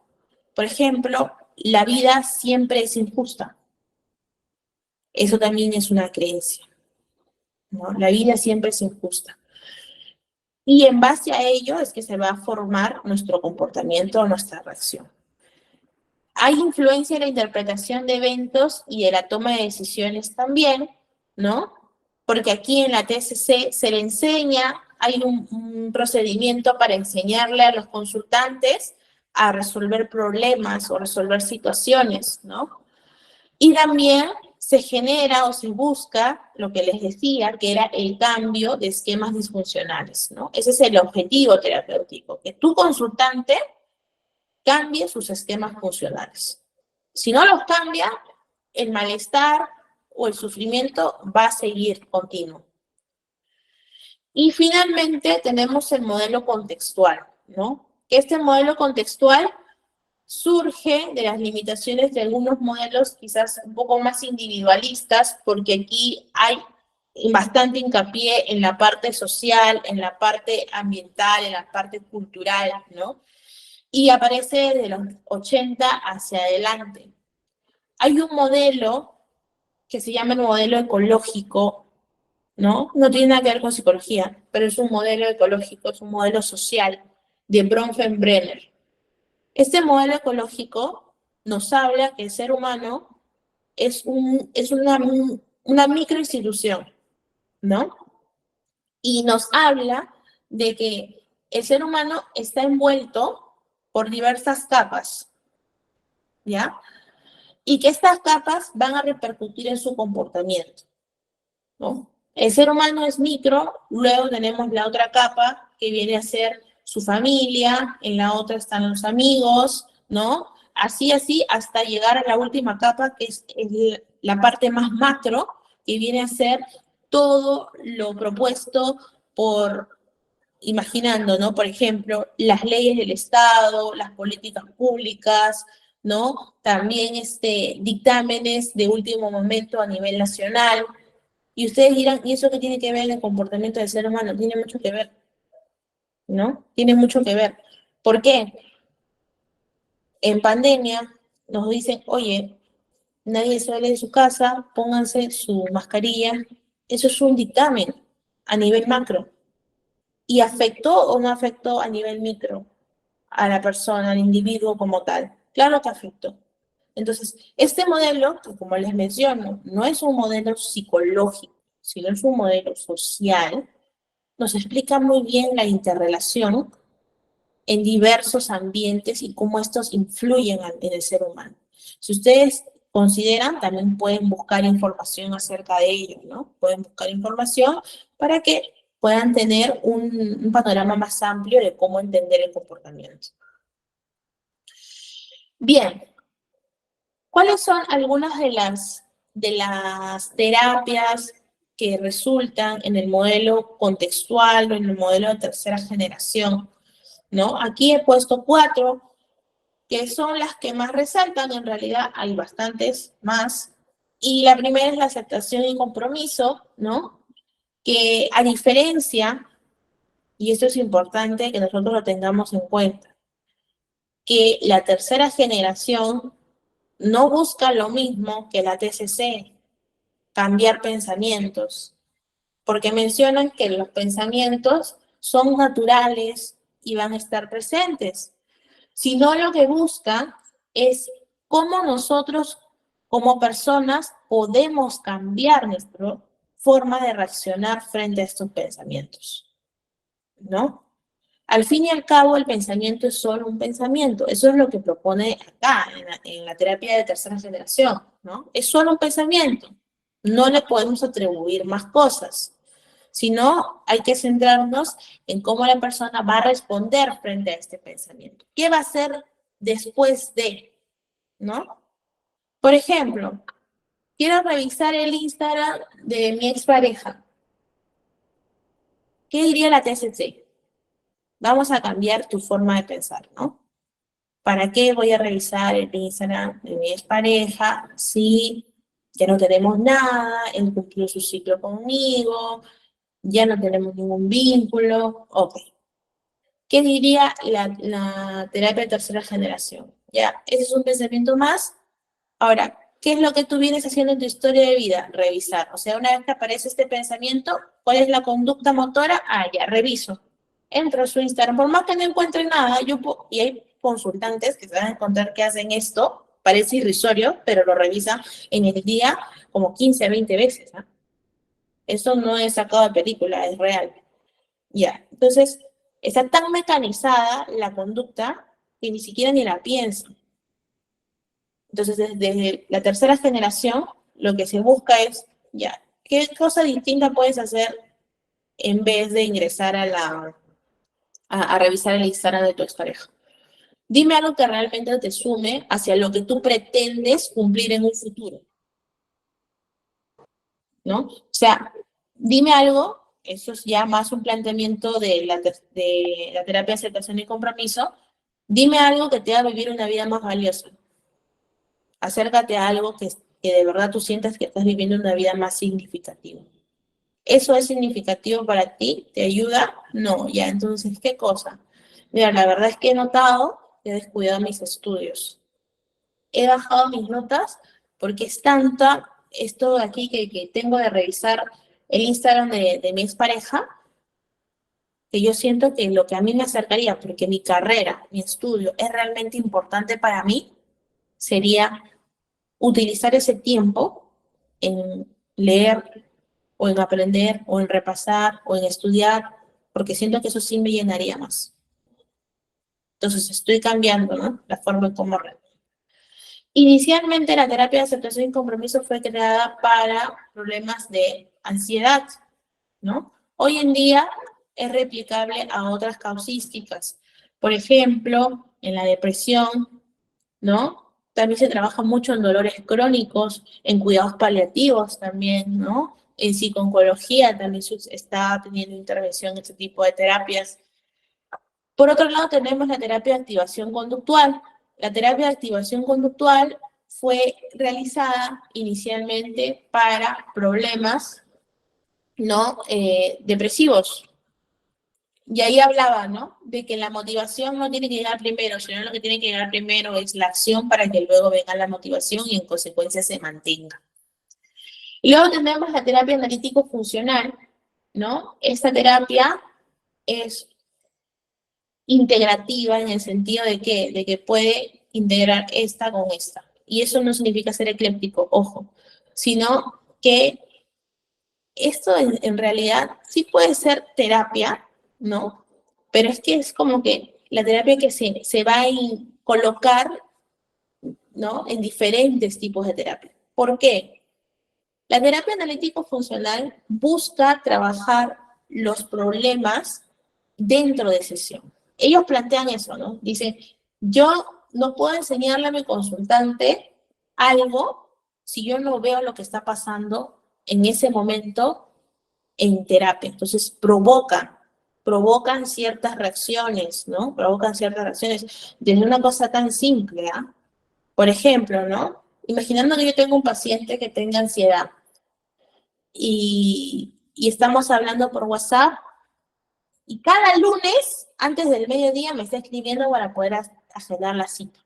Por ejemplo, la vida siempre es injusta. Eso también es una creencia, ¿no? La vida siempre es injusta. Y en base a ello es que se va a formar nuestro comportamiento o nuestra reacción. Hay influencia en la interpretación de eventos y de la toma de decisiones también, ¿no? Porque aquí en la TCC se le enseña, hay un procedimiento para enseñarle a los consultantes a resolver problemas o resolver situaciones, ¿no? Y también se genera o se busca lo que les decía, que era el cambio de esquemas disfuncionales, ¿no? Ese es el objetivo terapéutico, que tu consultante cambie sus esquemas funcionales. Si no los cambia, el malestar o el sufrimiento va a seguir continuo. Y finalmente tenemos el modelo contextual, ¿no? Este modelo contextual surge de las limitaciones de algunos modelos quizás un poco más individualistas, porque aquí hay bastante hincapié en la parte social, en la parte ambiental, en la parte cultural, ¿no? Y aparece de los 80 hacia adelante. Hay un modelo que se llama el modelo ecológico, ¿no? No tiene nada que ver con psicología, pero es un modelo ecológico, es un modelo social de Bronfenbrenner. Este modelo ecológico nos habla que el ser humano es una microinstitución, ¿no? Y nos habla de que el ser humano está envuelto por diversas capas, ¿ya? Y que estas capas van a repercutir en su comportamiento, ¿no? El ser humano es micro, luego tenemos la otra capa que viene a ser su familia, en la otra están los amigos, ¿no? Así, hasta llegar a la última capa, que es la parte más macro, que viene a ser todo lo propuesto por, imaginando, ¿no? Por ejemplo, las leyes del Estado, las políticas públicas, ¿no? También dictámenes de último momento a nivel nacional. Y ustedes dirán, ¿y eso qué tiene que ver en el comportamiento del ser humano? Tiene mucho que ver, ¿no? Tiene mucho que ver. ¿Por qué? En pandemia nos dicen, oye, nadie sale de su casa, pónganse su mascarilla. Eso es un dictamen a nivel macro. ¿Y afectó o no afectó a nivel micro a la persona, al individuo como tal? Claro que afectó. Entonces, este modelo, que como les menciono, no es un modelo psicológico, sino es un modelo social, nos explica muy bien la interrelación en diversos ambientes y cómo estos influyen en el ser humano. Si ustedes consideran, también pueden buscar información acerca de ello, ¿no? Pueden buscar información para que puedan tener un panorama más amplio de cómo entender el comportamiento. Bien, ¿cuáles son algunas de las terapias que resultan en el modelo contextual o en el modelo de tercera generación, ¿no? Aquí he puesto 4, que son las que más resaltan. En realidad hay bastantes más. Y la primera es la aceptación y compromiso, ¿no? Que a diferencia y esto es importante que nosotros lo tengamos en cuenta, que la tercera generación no busca lo mismo que la TCC, cambiar pensamientos, porque mencionan que los pensamientos son naturales y van a estar presentes, sino lo que buscan es cómo nosotros como personas podemos cambiar nuestra forma de reaccionar frente a estos pensamientos, ¿no? Al fin y al cabo, el pensamiento es solo un pensamiento. Eso es lo que propone acá, en la terapia de tercera generación, ¿no? Es solo un pensamiento. No le podemos atribuir más cosas, sino hay que centrarnos en cómo la persona va a responder frente a este pensamiento. ¿Qué va a hacer después de, ¿no? Por ejemplo, quiero revisar el Instagram de mi expareja. ¿Qué diría la TCC? Vamos a cambiar tu forma de pensar, ¿no? ¿Para qué voy a revisar el Instagram de mi expareja si ya no tenemos nada, él cumplió su ciclo conmigo, ya no tenemos ningún vínculo? Ok. ¿Qué diría la terapia de tercera generación? Ya, ese es un pensamiento más. Ahora, ¿qué es lo que tú vienes haciendo en tu historia de vida? Revisar. O sea, una vez que aparece este pensamiento, ¿cuál es la conducta motora? Ah, ya, reviso. Entro a su Instagram. Por más que no encuentre nada, y hay consultantes que se van a encontrar que hacen esto, parece irrisorio, pero lo revisan en el día como 15 a 20 veces. ¿Ah? Eso no es sacado de película, es real. Ya, entonces, está tan mecanizada la conducta que ni siquiera ni la piensan. Entonces, desde la tercera generación, lo que se busca es, ya, ¿qué cosa distinta puedes hacer en vez de ingresar a revisar el Instagram de tu expareja? Dime algo que realmente te sume hacia lo que tú pretendes cumplir en un futuro, ¿no? O sea, dime algo, eso es ya más un planteamiento de la terapia de aceptación y compromiso, dime algo que te haga vivir una vida más valiosa. Acércate a algo que de verdad tú sientas que estás viviendo una vida más significativa. ¿Eso es significativo para ti? ¿Te ayuda? No, ya, entonces, ¿qué cosa? Mira, la verdad es que he notado que he descuidado mis estudios. He bajado mis notas porque es tanta esto de aquí que tengo de revisar el Instagram de mi expareja, que yo siento que lo que a mí me acercaría, porque mi carrera, mi estudio es realmente importante para mí, sería utilizar ese tiempo en leer o en aprender o en repasar o en estudiar, porque siento que eso sí me llenaría más. Entonces estoy cambiando, ¿no? La forma en cómo Inicialmente la terapia de aceptación y compromiso fue creada para problemas de ansiedad, ¿no? Hoy en día es replicable a otras causísticas. Por ejemplo, en la depresión, ¿no? También se trabaja mucho en dolores crónicos, en cuidados paliativos también, ¿no? En psicooncología también se está teniendo intervención en este tipo de terapias. Por otro lado, tenemos la terapia de activación conductual. La terapia de activación conductual fue realizada inicialmente para problemas ¿no? Depresivos. Y ahí hablaba, ¿no? De que la motivación no tiene que llegar primero, sino lo que tiene que llegar primero es la acción para que luego venga la motivación y en consecuencia se mantenga. Y luego tenemos la terapia analítico-funcional, ¿no? Esta terapia es integrativa en el sentido de que puede integrar esta con esta. Y eso no significa ser ecléptico, ojo, sino que esto en realidad sí puede ser terapia, ¿no? Pero es que es como que la terapia que se va a colocar, ¿no? En diferentes tipos de terapia. ¿Por qué? La terapia analítico-funcional busca trabajar los problemas dentro de sesión. Ellos plantean eso, ¿no? Dicen, yo no puedo enseñarle a mi consultante algo si yo no veo lo que está pasando en ese momento en terapia. Entonces provocan ciertas reacciones, ¿no? Provocan ciertas reacciones desde una cosa tan simple, ¿ah? Por ejemplo, ¿no? Imaginando que yo tengo un paciente que tenga ansiedad y estamos hablando por WhatsApp Y cada lunes, antes del mediodía, me está escribiendo para poder agendar la cita.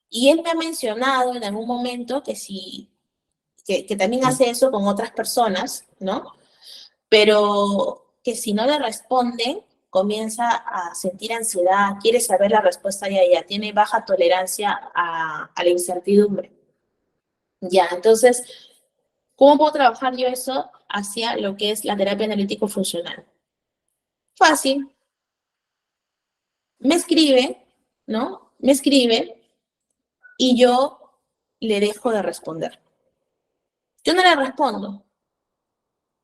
Y él me ha mencionado en algún momento que sí, que también hace eso con otras personas, ¿no? Pero que si no le responden, comienza a sentir ansiedad, quiere saber la respuesta ya, tiene baja tolerancia a la incertidumbre. Ya, entonces, ¿cómo puedo trabajar yo eso hacia lo que es la terapia analítico-funcional? Fácil. Me escribe, ¿no? Me escribe y yo le dejo de responder. Yo no le respondo.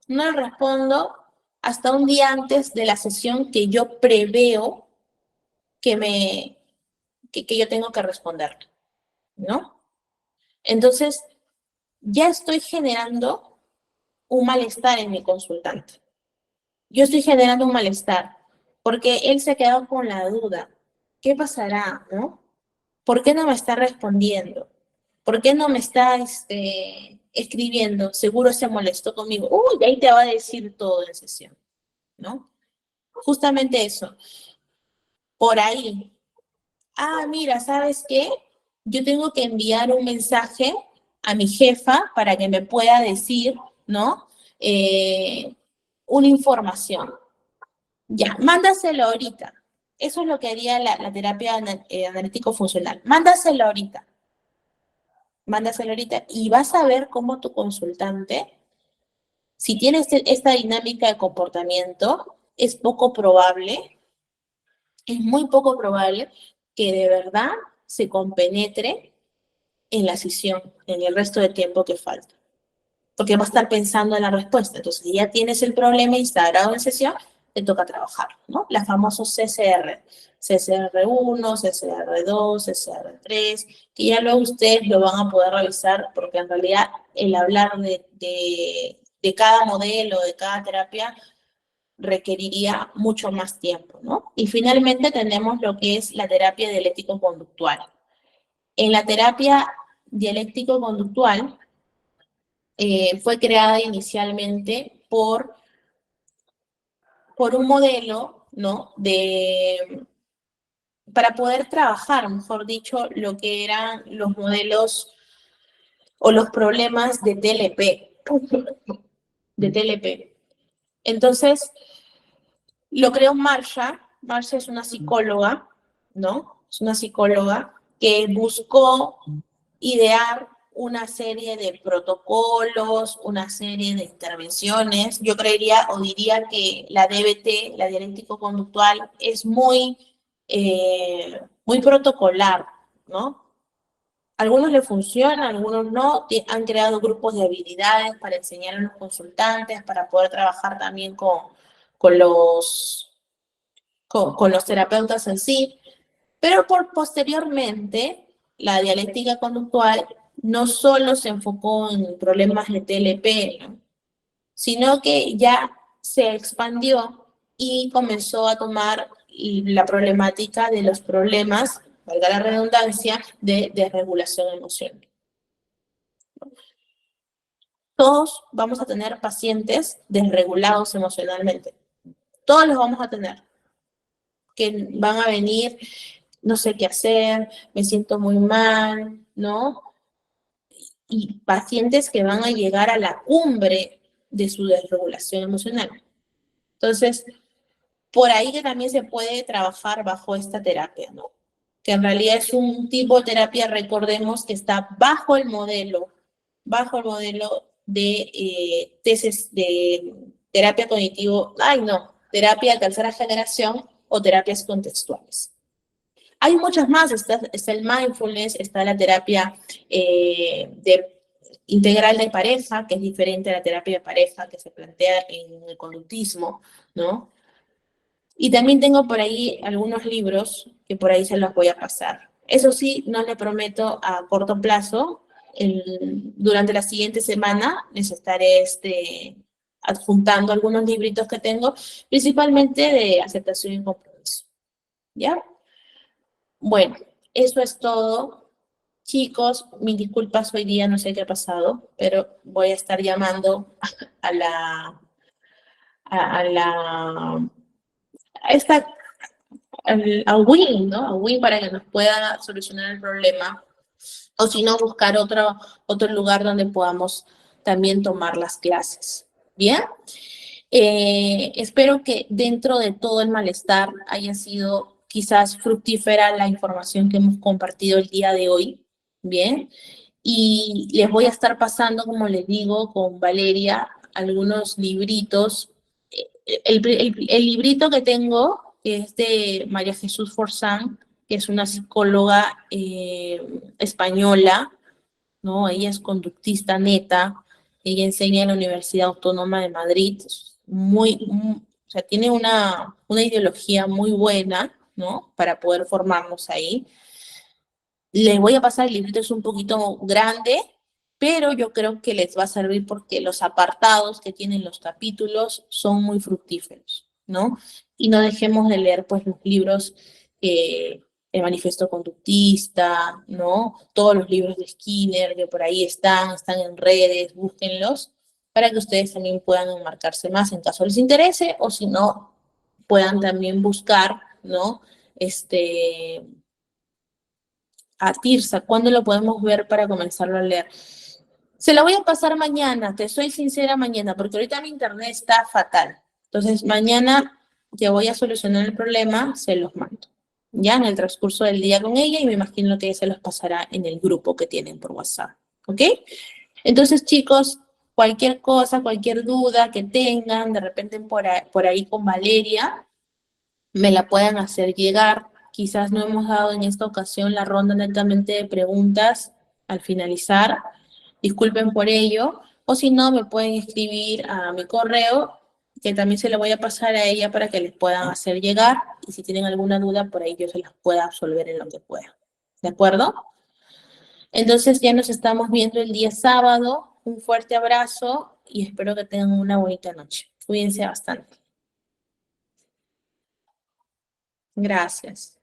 No le respondo hasta un día antes de la sesión que yo preveo que yo tengo que responder, ¿no? Entonces, ya estoy generando un malestar en mi consultante. Yo estoy generando un malestar porque él se ha quedado con la duda. ¿Qué pasará, no? ¿Por qué no me está respondiendo? ¿Por qué no me está escribiendo? Seguro se molestó conmigo. Uy, ahí te va a decir todo en sesión, ¿no? Justamente eso. Por ahí. Ah, mira, ¿sabes qué? Yo tengo que enviar un mensaje a mi jefa para que me pueda decir, ¿no? Una información. Ya, mándaselo ahorita. Eso es lo que haría la terapia analítico-funcional. Mándaselo ahorita. Mándaselo ahorita y vas a ver cómo tu consultante, si tiene esta dinámica de comportamiento, es muy poco probable que de verdad se compenetre en la sesión, en el resto del tiempo que falta. Porque va a estar pensando en la respuesta. Entonces, ya tienes el problema instaurado en sesión, te toca trabajar, ¿no? Los famosos CCR. CCR1, CCR2, CCR3, que ya luego ustedes lo van a poder revisar, porque en realidad el hablar de cada modelo, de cada terapia, requeriría mucho más tiempo, ¿no? Y finalmente tenemos lo que es la terapia dialéctico-conductual. En la terapia dialéctico-conductual fue creada inicialmente por un modelo, ¿no? Para poder trabajar, mejor dicho, lo que eran los modelos o los problemas de TLP. De TLP. Entonces, lo creó Marsha. Marsha es una psicóloga, ¿no? Es una psicóloga que buscó idear una serie de protocolos, una serie de intervenciones. Yo creería o diría que la DBT, la dialéctico-conductual, es muy protocolar, ¿no? Algunos le funcionan, algunos no. Han creado grupos de habilidades para enseñar a los consultantes, para poder trabajar también con los terapeutas en sí. Pero posteriormente, la dialéctica conductual no solo se enfocó en problemas de TLP, ¿no? Sino que ya se expandió y comenzó a tomar la problemática de los problemas, valga la redundancia, de desregulación emocional. Todos vamos a tener pacientes desregulados emocionalmente. Todos los vamos a tener. Que van a venir, no sé qué hacer, me siento muy mal, ¿no? Y pacientes que van a llegar a la cumbre de su desregulación emocional. Entonces, por ahí que también se puede trabajar bajo esta terapia, ¿no? Que en realidad es un tipo de terapia, recordemos, que está bajo el modelo de tesis de terapia terapia de tercera generación o terapias contextuales. Hay muchas más, está el mindfulness, está la terapia integral de pareja, que es diferente a la terapia de pareja que se plantea en el conductismo, ¿no? Y también tengo por ahí algunos libros que por ahí se los voy a pasar. Eso sí, no le prometo a corto plazo. Durante la siguiente semana les estaré adjuntando algunos libritos que tengo, principalmente de aceptación y compromiso. ¿Ya? Bueno, eso es todo. Chicos, mis disculpas hoy día, no sé qué ha pasado, pero voy a estar llamando a la a Win, ¿no? A Win para que nos pueda solucionar el problema. O si no, buscar otro lugar donde podamos también tomar las clases. ¿Bien? Espero que dentro de todo el malestar haya sido quizás fructífera la información que hemos compartido el día de hoy. ¿Bien? Y les voy a estar pasando, como les digo, con Valeria, algunos libritos. El librito que tengo es de María Jesús Forzán, que es una psicóloga española, ¿no? Ella es conductista neta, ella enseña en la Universidad Autónoma de Madrid, o sea, tiene una ideología muy buena, ¿no? Para poder formarnos ahí. Les voy a pasar, el librito es un poquito grande, pero yo creo que les va a servir porque los apartados que tienen los capítulos son muy fructíferos, ¿no? Y no dejemos de leer, pues, los libros, el Manifiesto Conductista, ¿no? Todos los libros de Skinner que por ahí están en redes, búsquenlos, para que ustedes también puedan enmarcarse más en caso les interese, o si no, puedan también buscar, ¿no? A Tirsa, ¿cuándo lo podemos ver para comenzarlo a leer? Se lo voy a pasar mañana, te soy sincera mañana, porque ahorita mi internet está fatal. Entonces, mañana que voy a solucionar el problema, se los mando. Ya en el transcurso del día con ella, y me imagino que ella se los pasará en el grupo que tienen por WhatsApp. ¿Ok? Entonces, chicos, cualquier cosa, cualquier duda que tengan, de repente por ahí con Valeria, me la puedan hacer llegar. Quizás no hemos dado en esta ocasión la ronda netamente de preguntas al finalizar. Disculpen por ello. O si no, me pueden escribir a mi correo, que también se lo voy a pasar a ella para que les puedan hacer llegar. Y si tienen alguna duda, por ahí yo se las pueda absolver en lo que pueda. ¿De acuerdo? Entonces ya nos estamos viendo el día sábado. Un fuerte abrazo y espero que tengan una bonita noche. Cuídense bastante. Gracias.